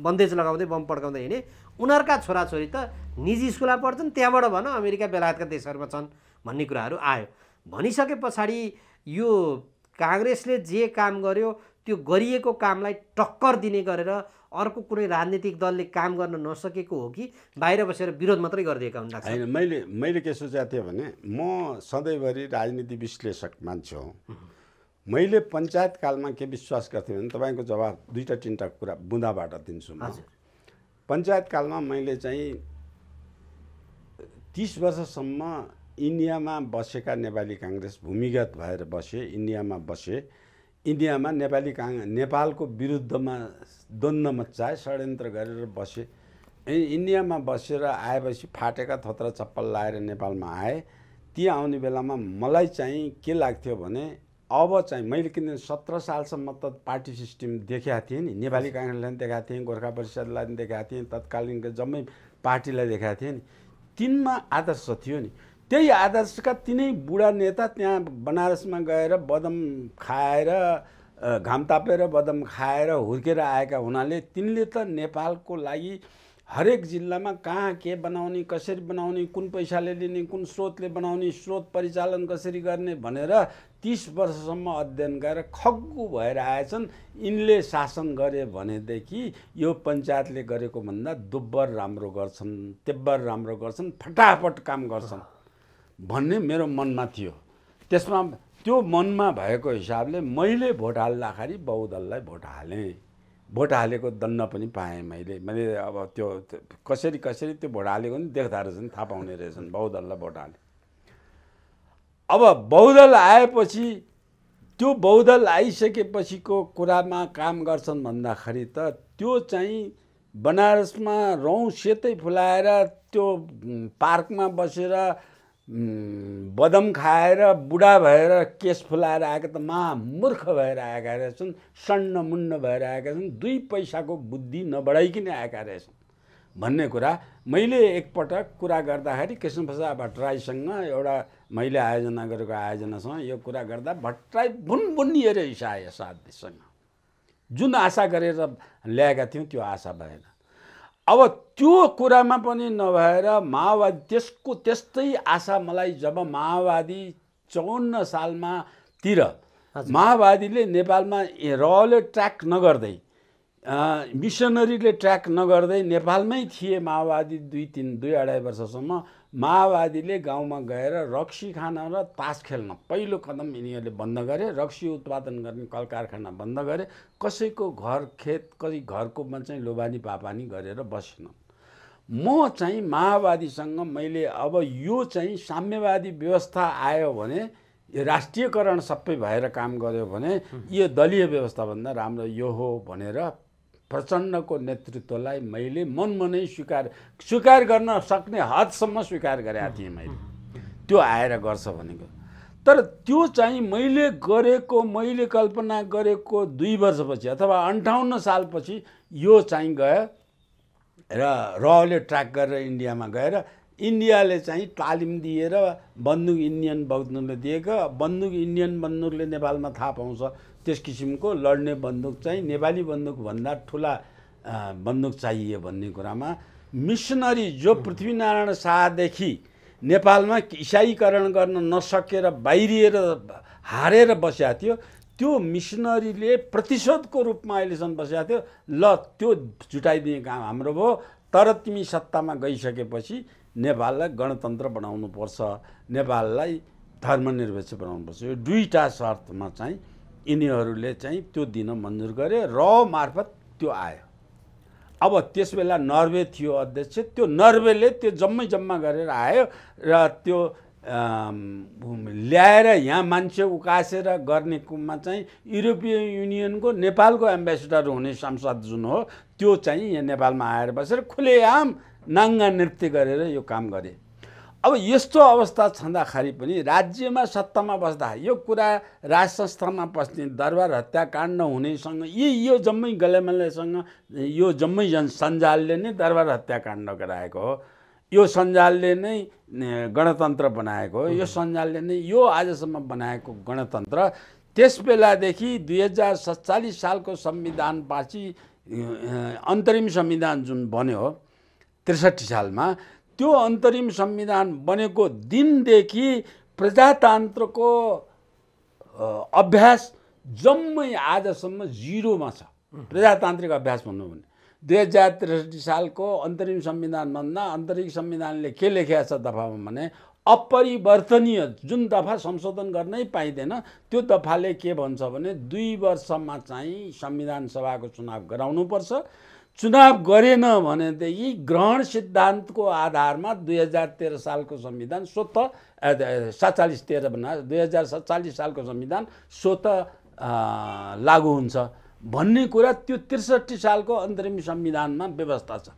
बन्देज लगाउँदै बम पड्काउँदै हिँडे, उनीहरूका छोराछोरी त निजी स्कुलमा पढ्छन्, त्यहाँबाट भन अमेरिका बेलायतका देशहरूमा छन् भन्ने कुराहरू आयो। भनिसके पछाडि यो काङ्ग्रेसले जे काम गर्यो त्यो गरिएको कामलाई टक्कर दिने गरेर अर्को कुनै राजनीतिक दलले काम गर्न नसकेको हो कि बाहिर बसेर विरोध मात्रै गरिदिएका हुन्? होइन, मैले के सोचेको थिएँ भने म सधैँभरि राजनीति विश्लेषक मान्छे हो। मैले पञ्चायत कालमा के विश्वास गर्थेँ भने तपाईँको जवाब 2-3टा कुरा बुँदाबाट दिन्छु म। पञ्चायत कालमा मैले चाहिँ 30 वर्षसम्म इन्डियामा बसेका नेपाली काङ्ग्रेस भूमिगत भएर बसे, इन्डियामा बसे। इन्डियामा नेपालको विरुद्धमा द्वन्द्व मच्चाए, षड्यन्त्र गरेर बसे। इन्डियामा बसेर आएपछि फाटेका थोत्रा चप्पल लाएर नेपालमा आए। ती आउने बेलामा मलाई चाहिँ के लाग्थ्यो भने अब चाहिँ मैले किन 17 सालसम्म त पार्टी सिस्टम देखाएको थिएँ नि, नेपाली काङ्ग्रेसलाई पनि देखाएको थिएँ, गोर्खा परिषदलाई पनि देखाएको थिएँ, तत्कालीनको जम्मै पार्टीलाई देखाएको थिएँ नि। तिनमा आदर्श थियो नि। त्यही आदर्शका तिनै बुढा नेता त्यहाँ बनारसमा गएर बदम खाएर घाम तापेर बदम खाएर हुर्केर आएका हुनाले तिनले त नेपालको लागि हरेक जिल्लामा कहाँ के बनाउने, कसरी बनाउने, कुन पैसाले लिने, कुन स्रोतले बनाउने, स्रोत परिचालन कसरी गर्ने भनेर 30 वर्षसम्म अध्ययन गरेर खग्गु भएर आएछन्। यिनले शासन गरे भनेदेखि यो पञ्चायतले गरेको भन्दा दुब्बर राम्रो गर्छन्, तेब्बर राम्रो गर्छन्, फटाफट काम गर्छन् भन्ने मेरो मनमा थियो। त्यसमा त्यो मनमा भएको हिसाबले मैले भोट हाल्दाखेरि बहुदललाई भोट हालेँ। भोट हालेको दण्ड पनि पाएँ मैले अब त्यो कसरी त्यो भोट हालेको पनि देख्दा रहेछन्, थाहा पाउने रहेछन्, बहुदललाई भोट हालेँ। अब बहुदल आएपछि त्यो बहुदल आइसकेपछिको कुरामा काम गर्छन् भन्दाखेरि त त्यो चाहिँ बनारसमा रौँ सेतै फुलाएर त्यो पार्कमा बसेर बदम खाएर बुढा भएर केस फुलाएर आएका त महामूर्ख भएर आएका रहेछन्, सन्न मुन्न भएर आएका छन्, 2 पैसाको बुद्धि नबढाइकन आएका रहेछन् भन्ने कुरा मैले एकपटक कुरा गर्दाखेरि कृष्णप्रसाद भट्टराईसँग एउटा मैले आयोजना गरेको आयोजनासँग यो कुरा गर्दा भट्टराई बुनबुनिएर रिसाए साथीसँग। जुन आशा गरेर ल्याएका थियौँ त्यो आशा भएन। अब त्यो कुरामा पनि नभएर माओवादी त्यस्तै आशा मलाई जब माओवादी 54 सालमा तिर माओवादीले नेपालमा रले ट्र्याक नगर्दै मिसनरीले ट्र्याक नगर्दै नेपालमै थिए माओवादी 2-2.5 वर्षसम्म माओवादीले गाउँमा गएर रक्सी खान र तास खेल्न पहिलो कदम यिनीहरूले बन्द गरे। रक्सी उत्पादन गर्ने कल कारखाना बन्द गरे। कसैको घर खेत कसै घरकोमा चाहिँ लोबानी पापानी गरेर बसेन। म चाहिँ माओवादीसँग मैले अब यो चाहिँ साम्यवादी व्यवस्था आयो भने राष्ट्रियकरण सबै भएर काम गर्यो भने यो दलीय व्यवस्थाभन्दा राम्रो यो हो भनेर प्रचण्डको नेतृत्वलाई मैले मनमनै स्वीकार गर्न सक्ने हदसम्म स्वीकार गरेका थिएँ मैले। त्यो आएर गर्छ भनेको तर त्यो चाहिँ मैले कल्पना गरेको 2 वर्षपछि अथवा 58 सालपछि यो चाहिँ गयो र रले ट्र्याक गरेर इन्डियामा गएर इन्डियाले चाहिँ तालिम दिएर बन्दुक इन्डियन बन्दुकले दिएको। बन्दुक इन्डियन बन्दुकले नेपालमा थाहा पाउँछ त्यस किसिमको लड्ने बन्दुक चाहिँ नेपाली बन्दुकभन्दा ठुला बन्दुक चाहिए भन्ने कुरामा मिसनरी जो पृथ्वीनारायण शाहदेखि नेपालमा इसाईकरण गर्न नसकेर बाहिरिएर हारेर बसेको थियो त्यो मिसनरीले प्रतिशोधको रूपमा अहिलेसम्म बसेको थियो। ल त्यो जुटाइदिने काम हाम्रो भयो। तर तिमी सत्तामा गइसकेपछि नेपाललाई गणतन्त्र बनाउनुपर्छ, नेपाललाई धर्मनिरपेक्ष बनाउनुपर्छ। यो 2टा शर्तमा चाहिँ यिनीहरूले चाहिँ त्यो दिन मन्जुर गरे। र मार्फत त्यो आयो। अब त्यसबेला नर्वे थियो अध्यक्ष। त्यो नर्वेले त्यो जम्मा गरेर आयो र त्यो ल्याएर यहाँ मान्छे उकासेर गर्ने कुममा चाहिँ युरोपियन युनियनको नेपालको एम्बेसडर हुने सांसद जुन हो त्यो चाहिँ यहाँ नेपालमा आएर बसेर खुलेआम नाङ्गा नृत्य गरेर यो काम गरे। अब यस्तो अवस्था छँदाखेरि पनि राज्यमा सत्तामा बस्दा यो कुरा राज संस्थामा पस्ने दरबार हत्याकाण्ड हुनेसँग यो जम्मै गलेमलेसँग यो जम्मै सञ्जालले नै दरबार हत्याकाण्ड गराएको हो। यो सञ्जालले नै गणतन्त्र बनाएको हो। यो सञ्जालले नै यो आजसम्म बनाएको गणतन्त्र त्यस बेलादेखि 2047 सालको संविधानपछि अन्तरिम संविधान जुन बन्यो 63 सालमा त्यो अन्तरिम संविधान बनेको दिनदेखि प्रजातन्त्रको अभ्यास जम्मै आजसम्म 0मा छ। प्रजातान्त्रिक अभ्यास भन्नु भने 2063 सालको अन्तरिम संविधानभन्दा अन्तरिम संविधानले के लेखेको छ दफामा भने अपरिवर्तनीय जुन दफा संशोधन गर्नै पाइँदैन त्यो दफाले के भन्छ भने 2 वर्षमा चाहिँ संविधान सभाको चुनाव गराउनुपर्छ। चुनाव गरेन भनेदेखि ग्रहण सिद्धान्तको आधारमा 2013 सालको संविधान स्वतः 2047 सालको संविधान स्वतः लागू हुन्छ भन्ने कुरा त्यो 63 सालको अन्तरिम संविधानमा व्यवस्था छ।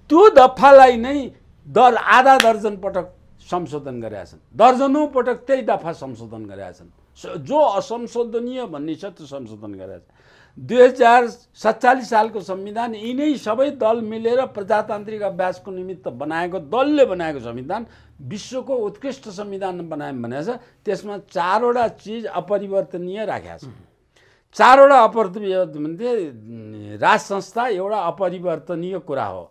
त्यो दफालाई नै आधा दर्जन पटक संशोधन गरेका छन्। दर्जनौं पटक त्यही दफा संशोधन गरेका छन्। जो असंशोधनीय भन्ने छ त्यो संशोधन गरेका छन्। 2047 सालको संविधान यिनै सबै दल मिलेर प्रजातान्त्रिक अभ्यासको निमित्त बनाएको दलले बनाएको संविधान विश्वको उत्कृष्ट संविधान बनायो भनेको छ। त्यसमा 4वटा चिज अपरिवर्तनीय राखेको छ। चारवटा अपरिवर्तनीय राज संस्था एउटा अपरिवर्तनीय कुरा हो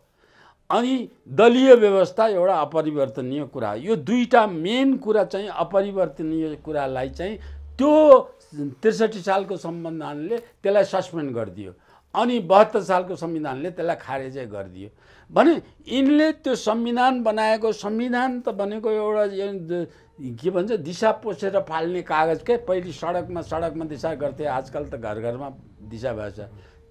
अनि दलीय व्यवस्था एउटा अपरिवर्तनीय कुरा हो। यो दुईटा मेन कुरा चाहिँ अपरिवर्तनीय कुरालाई चाहिँ त्यो ६३ सालको संविधानले त्यसलाई सस्पेन्ड गरिदियो अनि ७२ सालको संविधानले त्यसलाई खारेजै गरिदियो भने यिनले त्यो संविधान बनाएको संविधान त भनेको एउटा के भन्छ दिशा पोछेर फाल्ने कागज के पहिले सडकमा दिशा गर्थे आजकल त घर घरमा दिशा भएछ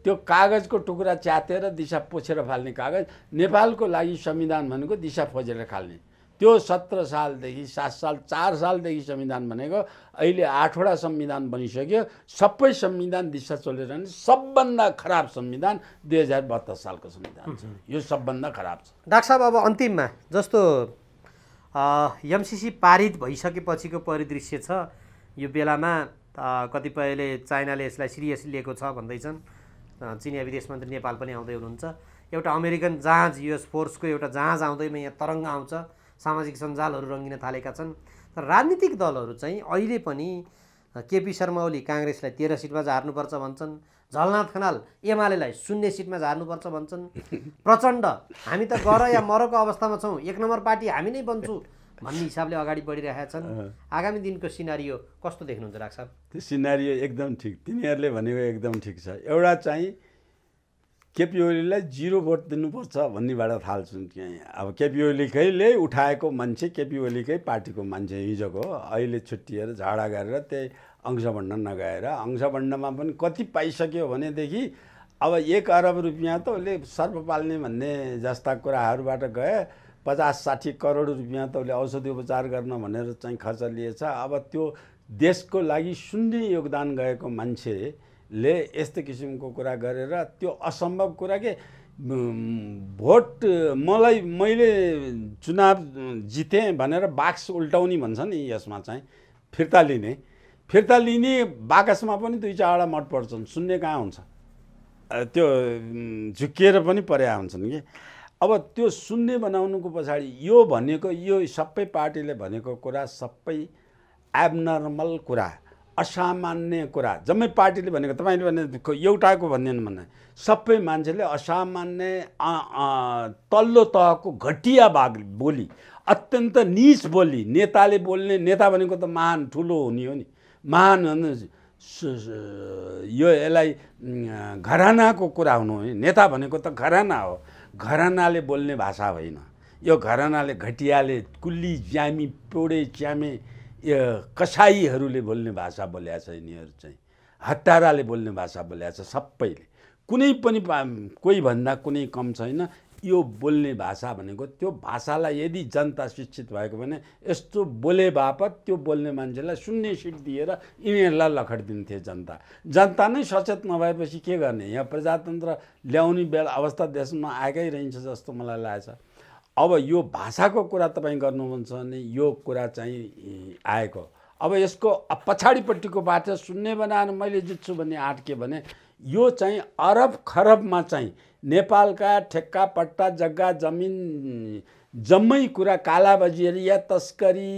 त्यो कागजको टुक्रा च्यातेर दिशा पोछेर फाल्ने कागज नेपालको लागि संविधान भनेको दिशा पोछेर फाल्ने त्यो 17 सालदेखि 7 साल 4 सालदेखि संविधान बनेको अहिले 8वटा संविधान बनिसक्यो सबै संविधान दिशा चलेर नि सबभन्दा खराब संविधान 2072 सालको संविधान छ यो सबभन्दा खराब छ। डाक्टर साहब अब अन्तिममा जस्तो एमसीसी पारित भइसकेपछिको परिदृश्य छ यो बेलामा कतिपयले चाइनाले यसलाई सिरियसली लिएको छ भन्दैछन् चिनिया विदेश मन्त्री नेपाल पनि आउँदै हुनुहुन्छ एउटा अमेरिकन जहाज युएस फोर्सको एउटा जहाज आउँदैमा यहाँ तरङ्ग आउँछ सामाजिक सञ्जालहरू रङ्गिन थालेका छन् तर राजनीतिक दलहरू चाहिँ अहिले पनि केपी शर्मा ओली काङ्ग्रेसलाई 13 सिटमा झार्नुपर्छ भन्छन् झलनाथ खनाल एमालेलाई 0 सिटमा झार्नुपर्छ भन्छन् प्रचण्ड हामी त गर या मरको अवस्थामा छौँ 1 नम्बर पार्टी हामी नै बन्छौँ भन्ने हिसाबले अगाडि बढिरहेका छन् आगामी दिनको सिनारियो कस्तो देख्नुहुन्छ डाक्टर साहब? त्यो सिनारियो एकदम ठिक तिनीहरूले भनेको एकदम ठिक छ एउटा चाहिँ केपी ओलीलाई 0 भोट दिनुपर्छ भन्नेबाट थाल्छन् त्यहाँ अब केपी ओलीकैले उठाएको मान्छे केपी ओलीकै पार्टीको मान्छे हिजोको अहिले छुट्टिएर झाडा गरेर त्यही अंश भण्ड नगएर अंश भण्डमा पनि कति पाइसक्यो भनेदेखि अब 1 अरब रुपियाँ त उसले सर्प पाल्ने भन्ने जस्ता कुराहरूबाट गए 50-60 करोड रुपियाँ त उसले औषधि उपचार गर्न भनेर चाहिँ खर्च लिएछ। अब त्यो देशको लागि शून्य योगदान गएको मान्छेले यस्तो किसिमको कुरा गरेर त्यो असम्भव कुरा के भोट मैले चुनाव जितेँ भनेर बाक्स उल्टाउने भन्छ नि यसमा चाहिँ फिर्ता लिने बाकसमा पनि 2-4वटा मत पर्छन् शून्य कहाँ हुन्छ त्यो झुकिएर पनि पर्या हुन्छन् कि अब त्यो शून्य बनाउनुको पछाडि यो भनेको यो सबै पार्टीले भनेको कुरा सबै एबनर्मल कुरा असामान्य कुरा जम्मै पार्टीले भनेको तपाईँले भने एउटाको भन्दैन भन्ने सबै मान्छेले असामान्य तल्लो तहको घटिया बोली अत्यन्त नीच बोली नेताले बोल्ने नेता भनेको त महान ठुलो हुने हो नि महान यो यसलाई घरानाको कुरा हुनु हो नेता भनेको त घराना हो घरानाले बोल्ने भाषा होइन यो घरानाले घटियाले कुल्ली ज्यामी पोडे च्यामे कसाईहरूले बोल्ने भाषा बोलेको छ यिनीहरू चाहिँ हत्याराले बोल्ने भाषा बोलेको छ सबैले कुनै पनि कोही भन्दा कुनै कम छैन यो बोल्ने भाषा भनेको त्यो भाषालाई यदि जनता शिक्षित भएको भने यस्तो बोले बापत त्यो बोल्ने मान्छेलाई 0 सिट दिएर यिनीहरूलाई लखडिदिन्थे जनता नै सचेत नभएपछि के गर्ने यहाँ प्रजातन्त्र ल्याउने बेला अवस्था देशमा आएकै रहन्छ जस्तो मलाई लाग्छ। अब यो भाषाको कुरा तपाईँ गर्नुहुन्छ भने यो कुरा चाहिँ आएको अब यसको पछाडिपट्टिको बाटो शून्य बनाएर मैले जित्छु भन्ने आँट के भने यो चाहिँ अरब खरबमा चाहिँ नेपालका ठेक्का पट्टा जग्गा जमिन जम्मै कुरा कालाबजारी या तस्करी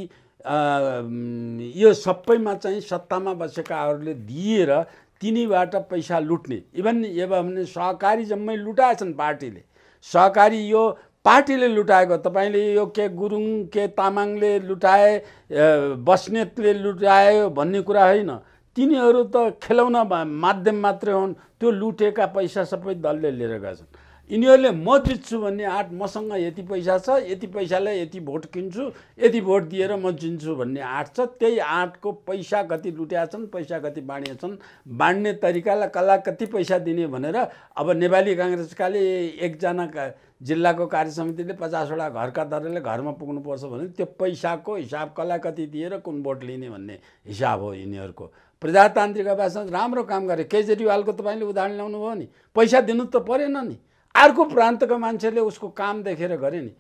यो सबैमा चाहिँ सत्तामा बसेकाहरूले दिएर तिनीबाट पैसा लुट्ने इभन भने सहकारी जम्मै लुटाएछन् पार्टीले सहकारी यो पार्टीले लुटाएको तपाईँले यो के गुरुङ के तामाङले लुटाए बस्नेतले लुटायो भन्ने कुरा होइन तिनीहरू त खेलाउन माध्यम मात्रै हुन् त्यो लुटेका पैसा सबै दलले लिएर गएछन् यिनीहरूले म जित्छु भन्ने आँट मसँग यति पैसा छ यति पैसाले यति भोट किन्छु यति भोट दिएर म जित्छु भन्ने आँट छ त्यही आँटको पैसा कति लुट्याछन् पैसा कति बाँडिएछन् बाँड्ने तरिकालाई कसलाई कति पैसा दिने भनेर अब नेपाली काङ्ग्रेसकाले एकजना जिल्लाको कार्य समितिले 50वटा घरका दरले घरमा पुग्नुपर्छ भने त्यो पैसाको हिसाब कसलाई कति दिएर कुन भोट लिने भन्ने हिसाब हो यिनीहरूको। प्रजातान्त्रिक अभ्यासमा राम्रो काम गरे केजरीवालको तपाईँले उदाहरण ल्याउनु भयो नि पैसा दिनु त परेन नि अर्को प्रान्तको मान्छेले उसको काम देखेर गरे नि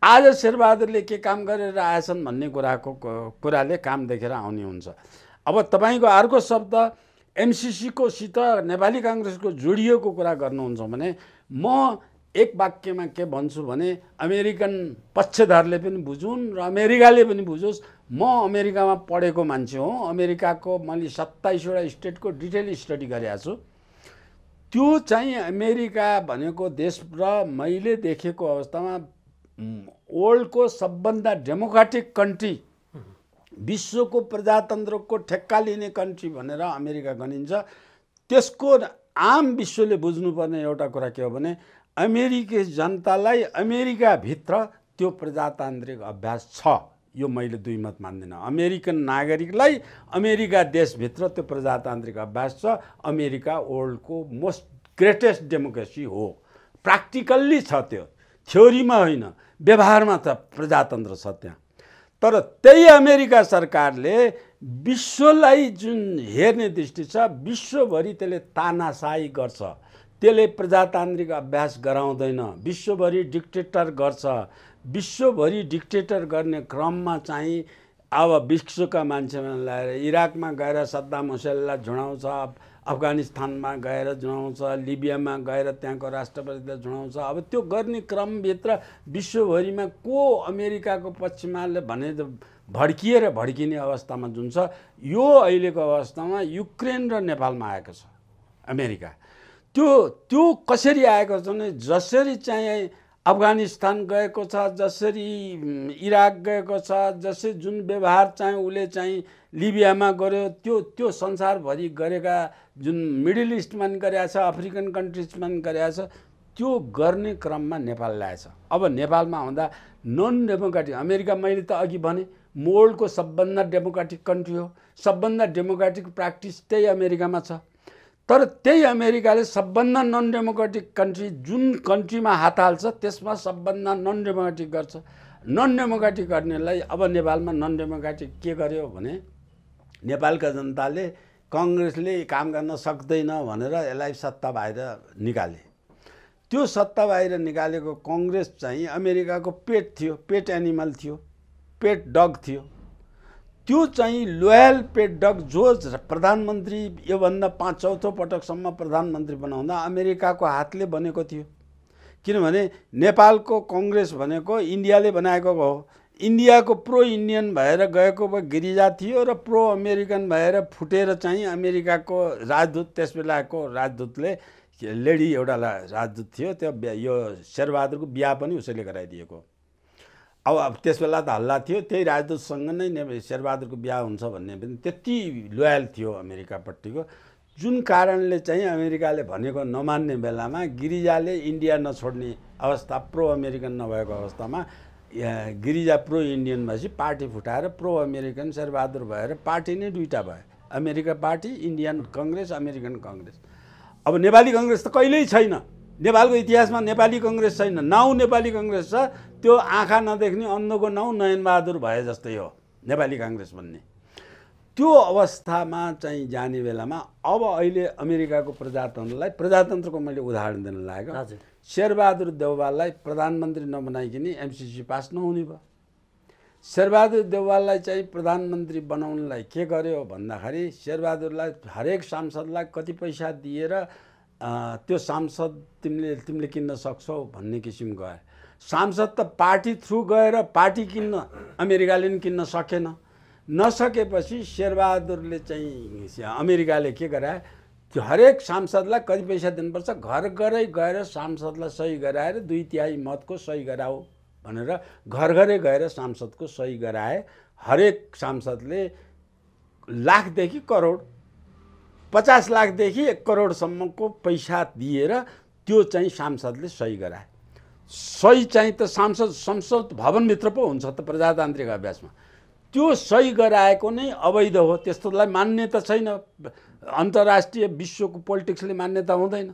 आज शेरबहादुरले के काम गरेर आएछन् भन्ने कुराले काम देखेर आउने हुन्छ। अब तपाईँको अर्को शब्द एमसीसीको सित नेपाली काङ्ग्रेसको जोडिएको कुरा गर्नुहुन्छ भने म एक वाक्यमा के भन्छु भने अमेरिकन पक्षधरले पनि बुझुन् र अमेरिकाले पनि बुझोस्, म अमेरिकामा पढेको मान्छे हो। अमेरिकाको मैले 27वटा स्टेटको डिटेल स्टडी गरेको छु। त्यो चाहिँ अमेरिका भनेको देश र मैले देखेको अवस्थामा वर्ल्डको सबभन्दा डेमोक्रेटिक कन्ट्री, विश्वको प्रजातन्त्रको ठेक्का लिने कन्ट्री भनेर अमेरिका गनिन्छ। त्यसको आम विश्वले बुझ्नुपर्ने एउटा कुरा के हो भने अमेरिकी जनतालाई अमेरिकाभित्र त्यो प्रजातान्त्रिक अभ्यास छ। यो मैले दुई मत मान्दिनँ। अमेरिकन नागरिकलाई अमेरिका देशभित्र त्यो प्रजातान्त्रिक अभ्यास छ। अमेरिका वर्ल्डको मोस्ट ग्रेटेस्ट डेमोक्रेसी हो। प्र्याक्टिकल्ली छ, त्यो थ्योरीमा होइन, व्यवहारमा त प्रजातन्त्र छ त्यहाँ। तर त्यही अमेरिका सरकारले विश्वलाई जुन हेर्ने दृष्टि छ, विश्वभरि त्यसले तानाशाही गर्छ, त्यसले प्रजातान्त्रिक अभ्यास गराउँदैन, विश्वभरि डिक्टेटर गर्छ। विश्वभरि डिक्टेटर गर्ने क्रममा चाहिँ अब विश्वका मान्छेलाई ल्याएर इराकमा गएर सद्दाम हुसैनलाई झुडाउँछ, अफगानिस्तानमा गएर झुडाउँछ, लिबियामा गएर त्यहाँको राष्ट्रपतिलाई झुडाउँछ। अब त्यो गर्ने क्रमभित्र विश्वभरिमा को अमेरिकाको पक्षमा भने भड्किने अवस्थामा जुन छ, यो अहिलेको अवस्थामा युक्रेन र नेपालमा आएको छ अमेरिका। त्यो कसरी आएको छ भने जसरी चाहिँ अफगानिस्तान गएको छ, जसरी इराक गएको छ, जसरी जुन व्यवहार चाहिँ उसले चाहिँ लिबियामा गर्यो, त्यो संसारभरि गरेका जुन मिडल इस्टमा पनि गरेका छ, अफ्रिकन कन्ट्रिजमा पनि गरेका छ, त्यो गर्ने क्रममा नेपाल ल्याएछ। अब नेपालमा हुँदा नन डेमोक्रेटिक अमेरिका, मैले त अघि भने वर्ल्डको सबभन्दा डेमोक्रेटिक कन्ट्री हो। सबभन्दा डेमोक्रेटिक प्र्याक्टिस त्यही अमेरिकामा छ। तर त्यही अमेरिकाले सबभन्दा नन डेमोक्रेटिक कन्ट्री जुन कन्ट्रीमा हात हाल्छ त्यसमा सबभन्दा नन डेमोक्रेटिक गर्छ। नन डेमोक्रेटिक गर्नेलाई अब नेपालमा नन डेमोक्रेटिक के गर्यो भने नेपालका जनताले काङ्ग्रेसले काम गर्न सक्दैन भनेर यसलाई सत्ता बाहिर निकाले। त्यो सत्ता बाहिर निकालेको काङ्ग्रेस चाहिँ अमेरिकाको पेट थियो, पेट एनिमल थियो, पेट डग थियो। त्यो चाहिँ लोयल पेट डग जो प्रधानमन्त्री योभन्दा 5-4थो पटकसम्म प्रधानमन्त्री बनाउँदा अमेरिकाको हातले बनेको थियो। किनभने नेपालको काङ्ग्रेस भनेको इन्डियाले बनाएको हो। इन्डियाको प्रो इन्डियन भएर गएको गिरिजा थियो र प्रो अमेरिकन भएर फुटेर चाहिँ अमेरिकाको राजदूत, त्यस बेलाको राजदूतले लेडी एउटा राजदूत थियो, त्यो यो शेरबहादुरको बिहा पनि उसैले गराइदिएको। अब त्यस बेला त हल्ला थियो, त्यही राजदूतसँग नै शेरबहादुरको बिहा हुन्छ भन्ने पनि त्यति लोयल थियो अमेरिकापट्टिको। जुन कारणले चाहिँ अमेरिकाले भनेको नमान्ने बेलामा गिरिजाले इन्डिया नछोड्ने अवस्था, प्रो अमेरिकन नभएको अवस्थामा गिरिजा प्रो इन्डियन भएपछि पार्टी फुटाएर प्रो अमेरिकन शेरबहादुर भएर पार्टी नै दुईवटा भयो, America party, Indian Congress, American Congress. अब नेपाली काङ्ग्रेस त कहिल्यै छैन। नेपालको इतिहासमा नेपाली काङ्ग्रेस छैन। नाउँ नेपाली काङ्ग्रेस छ, त्यो आँखा नदेख्ने अन्धको नाउँ नयनबहादुर भए जस्तै हो नेपाली काङ्ग्रेस भन्ने। त्यो अवस्थामा चाहिँ जाने बेलामा अब अहिले अमेरिकाको प्रजातन्त्रको मैले उदाहरण दिन लागेको। शेरबहादुर देउवालाई प्रधानमन्त्री नबनाइकन एमसिसी पास नहुने भयो। शेरबहादुर देउवालाई चाहिँ प्रधानमन्त्री बनाउनलाई के गर्यो भन्दाखेरि शेरबहादुरलाई हरेक सांसदलाई कति पैसा दिएर त्यो सांसद तिमीले किन्न सक्छौ भन्ने किसिमको आयो। सांसद त पार्टी थ्रु गएर पार्टी किन्न अमेरिकाले पनि किन्न सकेन। नसकेपछि शेरबहादुरले चाहिँ अमेरिकाले के गरायो, त्यो हरेक सांसदलाई कति पैसा दिनुपर्छ, घर घरै गएर सांसदलाई सही गराएर 2/3 मतको सही गराऊ भनेर घर घरै गएर सांसदको सही गराए। हरेक सांसदले लाखदेखि करोड, 50 लाखदेखि 1 करोडसम्मको पैसा दिएर त्यो चाहिँ सांसदले सही गराए। सही चाहिँ त संसद भवनभित्र पो हुन्छ त प्रजातान्त्रिक अभ्यासमा। त्यो सही गराएको नै अवैध हो, त्यस्तोलाई मान्यता छैन। अन्तर्राष्ट्रिय विश्वको पोलिटिक्सले मान्यता हुँदैन।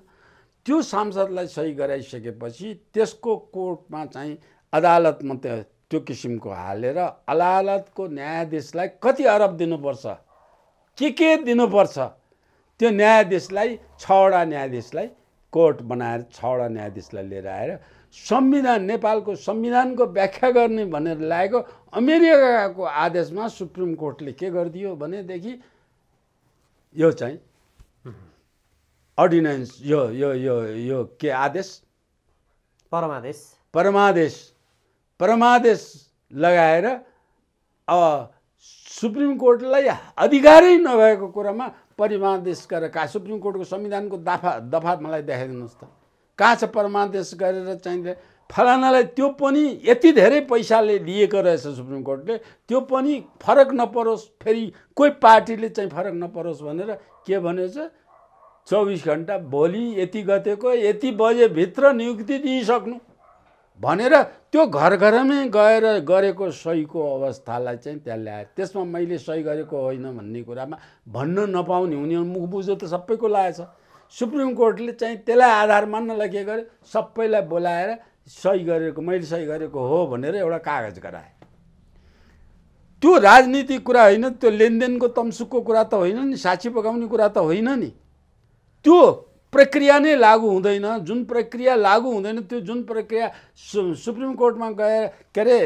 त्यो सांसदलाई सही गराइसकेपछि त्यसको कोर्टमा चाहिँ अदालतमा त्यो किसिमको हालेर अदालतको न्यायाधीशलाई कति अरब दिनुपर्छ, के दिनुपर्छ, त्यो न्यायाधीशलाई 6वटा न्यायाधीशलाई कोर्ट बनाएर 6वटा न्यायाधीशलाई लिएर आएर संविधान, नेपालको संविधानको व्याख्या गर्ने भनेर लागेको अमेरिकाको आदेशमा सुप्रिम कोर्टले के गरिदियो भनेदेखि यो चाहिँ अर्डिनेन्स, यो के आदेश, परमादेश लगाएर अब सुप्रिम कोर्टलाई अधिकारै नभएको कुरामा परमादेश गरेर सुप्रिम कोर्टको संविधानको दफा मलाई देखाइदिनुहोस् त कहाँ छ परमादेश गरेर चाहिँ फलानालाई त्यो पनि यति धेरै पैसाले लिएको रहेछ सुप्रिम कोर्टले त्यो पनि फरक नपरोस् फेरि कोही पार्टीले चाहिँ फरक नपरोस् भनेर के भनेछ 24 घण्टा भोलि यति गतेको यति बजेभित्र नियुक्ति दिइसक्नु भनेर त्यो घर घरमै गएर गरेको सहीको अवस्थालाई चाहिँ त्यहाँ ल्याए। त्यसमा मैले सही गरेको होइन भन्ने कुरामा भन्न नपाउने हुने मुख बुझो त सबैको लागेछ। सुप्रिम कोर्टले चाहिँ त्यसलाई आधार मान्नलाई के गर्यो सबैलाई बोलाएर सही गरेको मैले सही गरेको हो भनेर एउटा कागज गराए। त्यो राजनीतिक कुरा होइन, त्यो लेनदेनको तमसुकको कुरा त होइन नि, साक्षी पकाउने कुरा त होइन नि। त्यो प्रक्रिया नै लागू हुँदैन। जुन प्रक्रिया लागू हुँदैन त्यो जुन प्रक्रिया सुप्रिम कोर्टमा गएर के अरे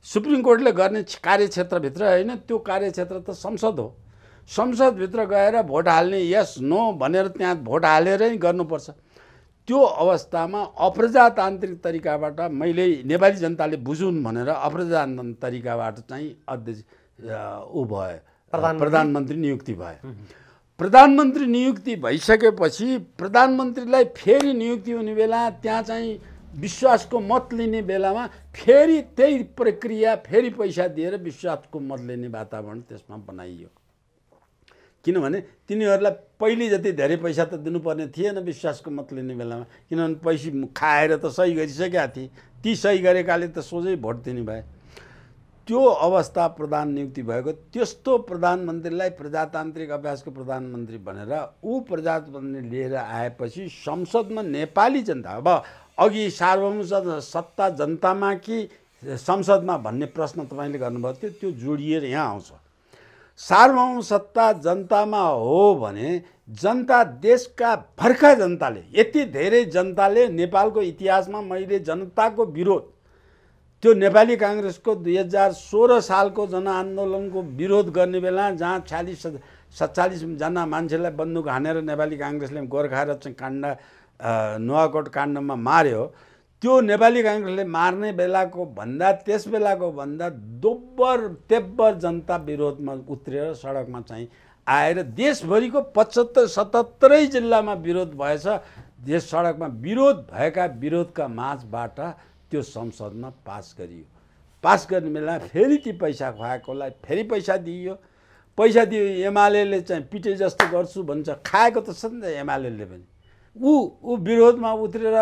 सुप्रिम कोर्टले गर्ने कार्यक्षेत्रभित्र होइन, त्यो कार्यक्षेत्र त संसद हो। संसदभित्र गएर भोट हाल्ने यस नो भनेर त्यहाँ भोट हालेरै गर्नुपर्छ। त्यो अवस्थामा अप्रजातान्त्रिक तरिकाबाट मैले नेपाली जनताले बुझुन् भनेर अप्रजातान्त्रिक तरिकाबाट चाहिँ अध्यक्ष ऊ भयो, प्रधानमन्त्री नियुक्ति भयो। प्रधानमन्त्री नियुक्ति भइसकेपछि प्रधानमन्त्रीलाई फेरि नियुक्ति हुने बेला त्यहाँ चाहिँ विश्वासको मत लिने बेलामा फेरि त्यही प्रक्रिया फेरि पैसा दिएर विश्वासको मत लिने वातावरण त्यसमा बनाइयो। किनभने तिनीहरूलाई पहिले जति धेरै पैसा त दिनुपर्ने थिएन विश्वासको मत लिने बेलामा, किनभने पैसा खाएर त सही गरिसकेका थिए। ती सही गरेकाले त सोझै भोट दिने भए। त्यो अवस्था प्रधान नियुक्ति भएको। त्यस्तो प्रधानमन्त्रीलाई प्रजातान्त्रिक अभ्यासको प्रधानमन्त्री भनेर ऊ प्रजातन्त्र लिएर आएपछि संसदमा नेपाली जनता, अब अघि सार्वभौम सत्ता जनतामा कि संसदमा भन्ने प्रश्न तपाईँले गर्नुभएको थियो, त्यो जोडिएर यहाँ आउँछ। सार्वभौम सत्ता जनतामा हो भने जनता देशका भर्खा जनताले, यति धेरै जनताले नेपालको इतिहासमा मैले जनताको विरोध, त्यो नेपाली काङ्ग्रेसको 2016 सालको जनआन्दोलनको विरोध गर्ने बेला जहाँ 46-47 जना मान्छेलाई बन्दुक हानेर नेपाली काङ्ग्रेसले गोर्खा र काण्ड नुवाकोट काण्डमा मार्यो, त्यो नेपाली काङ्ग्रेसले मार्ने बेलाको भन्दा त्यस बेलाको भन्दा तेब्बर जनता विरोधमा उत्रेर सडकमा चाहिँ आएर देशभरिको 75-77 जिल्लामा विरोध भएछ। देश सडकमा विरोध भएका विरोधका माझबाट त्यो संसदमा पास गरियो। पास गर्ने बेला फेरि ती पैसा खुवाएकोलाई फेरि पैसा दिइयो। पैसा दियो, एमाले चाहिँ पिटे जस्तो गर्छु भन्छ, खाएको त छ नि त एमाले पनि। ऊ विरोधमा उत्रेर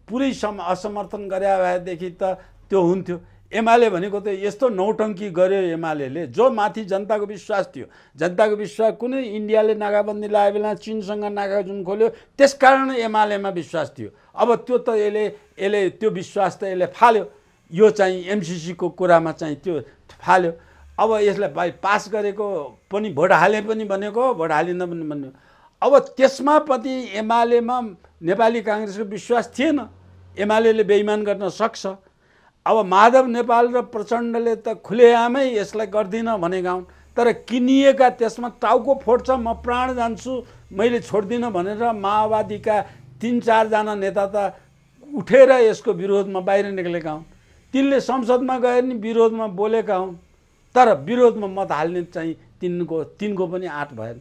पुरै असमर्थन गरे भएदेखि त त्यो हुन्थ्यो। एमाले भनेको त यस्तो नौटङ्की गर्यो एमाले, जो माथि जनताको विश्वास थियो। जनताको विश्वास कुनै इन्डियाले नाकाबन्दी लगाए बेला चीनसँग नाका जुन खोल्यो त्यसकारण एमालेमा विश्वास थियो। अब त्यो त यसले त्यो विश्वास त यसले फाल्यो। यो चाहिँ एमसिसीको कुरामा चाहिँ त्यो फाल्यो। अब यसलाई भाइ पास गरेको पनि भोट हाले पनि भनेको, भोट हालिन पनि भन्यो। अब त्यसमा पनि एमालेमा नेपाली काङ्ग्रेसको विश्वास थिएन, एमाले बेइमान गर्न सक्छ। अब माधव नेपाल र प्रचण्डले त खुलेआमै यसलाई गर्दिन भनेका हुन्, तर किनिएका त्यसमा टाउको फोड्छ, म प्राण जान्छु मैले छोड्दिनँ भनेर माओवादीका 3-4 जना नेता त उठेर यसको विरोधमा बाहिर निक्लेका हुन्। तिनले संसदमा गएर नि विरोधमा बोलेका हुन्, तर विरोधमा मत हाल्ने चाहिँ तिनको पनि आँट भएन।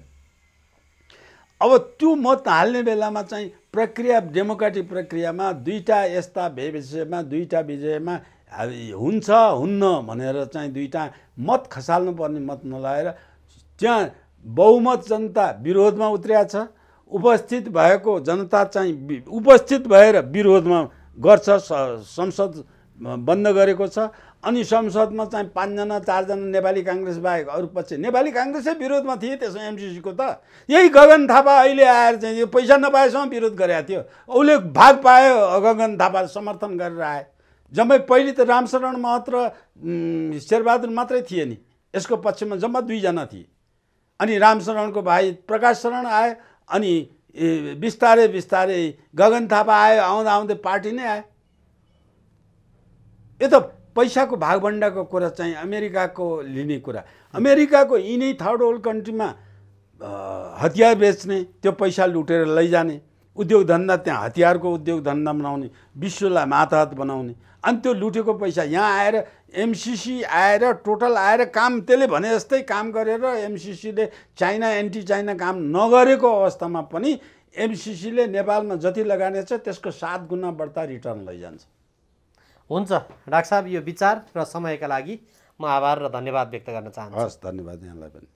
अब त्यो मत हाल्ने बेलामा चाहिँ प्रक्रिया, डेमोक्रेटिक प्रक्रियामा दुईटा यस्ता विषयमा, दुईटा विषयमा हुन्छ हुन्न भनेर चाहिँ दुईटा मत खसाल्नु पर्ने मत नलाएर त्यहाँ बहुमत जनता विरोधमा उत्रिया छ। उपस्थित भएको जनता चाहिँ उपस्थित भएर विरोधमा गर्छ, संसद बन्द गरेको छ। अनि संसदमा चाहिँ 5 जना 4 जना नेपाली काङ्ग्रेस बाहेक अरू पछि नेपाली काङ्ग्रेसै विरोधमा थिए। त्यसमा एमसिसीको त यही गगन थापा अहिले आएर चाहिँ यो पैसा नपाएसम्म विरोध गरेका थियो। उसले भाग पायो, गगन थापा समर्थन गरेर आए। जम्मै पहिले त रामशरण महत र शेरबहादुर मात्रै थिए नि, यसको पक्षमा जम्मा 2 जना थिए। अनि रामशरणको भाइ प्रकाश शरण आए, अनि बिस्तारै बिस्तारै गगन थापा आयो। आउँदा आउँदै पार्टी नै आयो। यो त पैसाको भागभण्डाको कुरा चाहिँ अमेरिकाको लिने कुरा। अमेरिकाको यिनै थर्ड वर्ल्ड कन्ट्रीमा हतियार बेच्ने, त्यो पैसा लुटेर लैजाने, उद्योग धन्दा त्यहाँ हतियारको उद्योग धन्दा बनाउने, विश्वलाई मातहत बनाउने, अनि त्यो लुटेको पैसा यहाँ आएर एमसिसी आएर टोटल आएर काम त्यसले भने जस्तै काम गरेर एमसिसीले चाइना एन्टी चाइना काम नगरेको अवस्थामा पनि एमसिसीले नेपालमा जति लगानी छ त्यसको 7 गुणा बढ्ता रिटर्न लैजान्छ। हुन्छ डाक्टर साहब, यो विचार र समयका लागि म आभार र धन्यवाद व्यक्त गर्न चाहन्छु। हस्, धन्यवाद यहाँलाई पनि।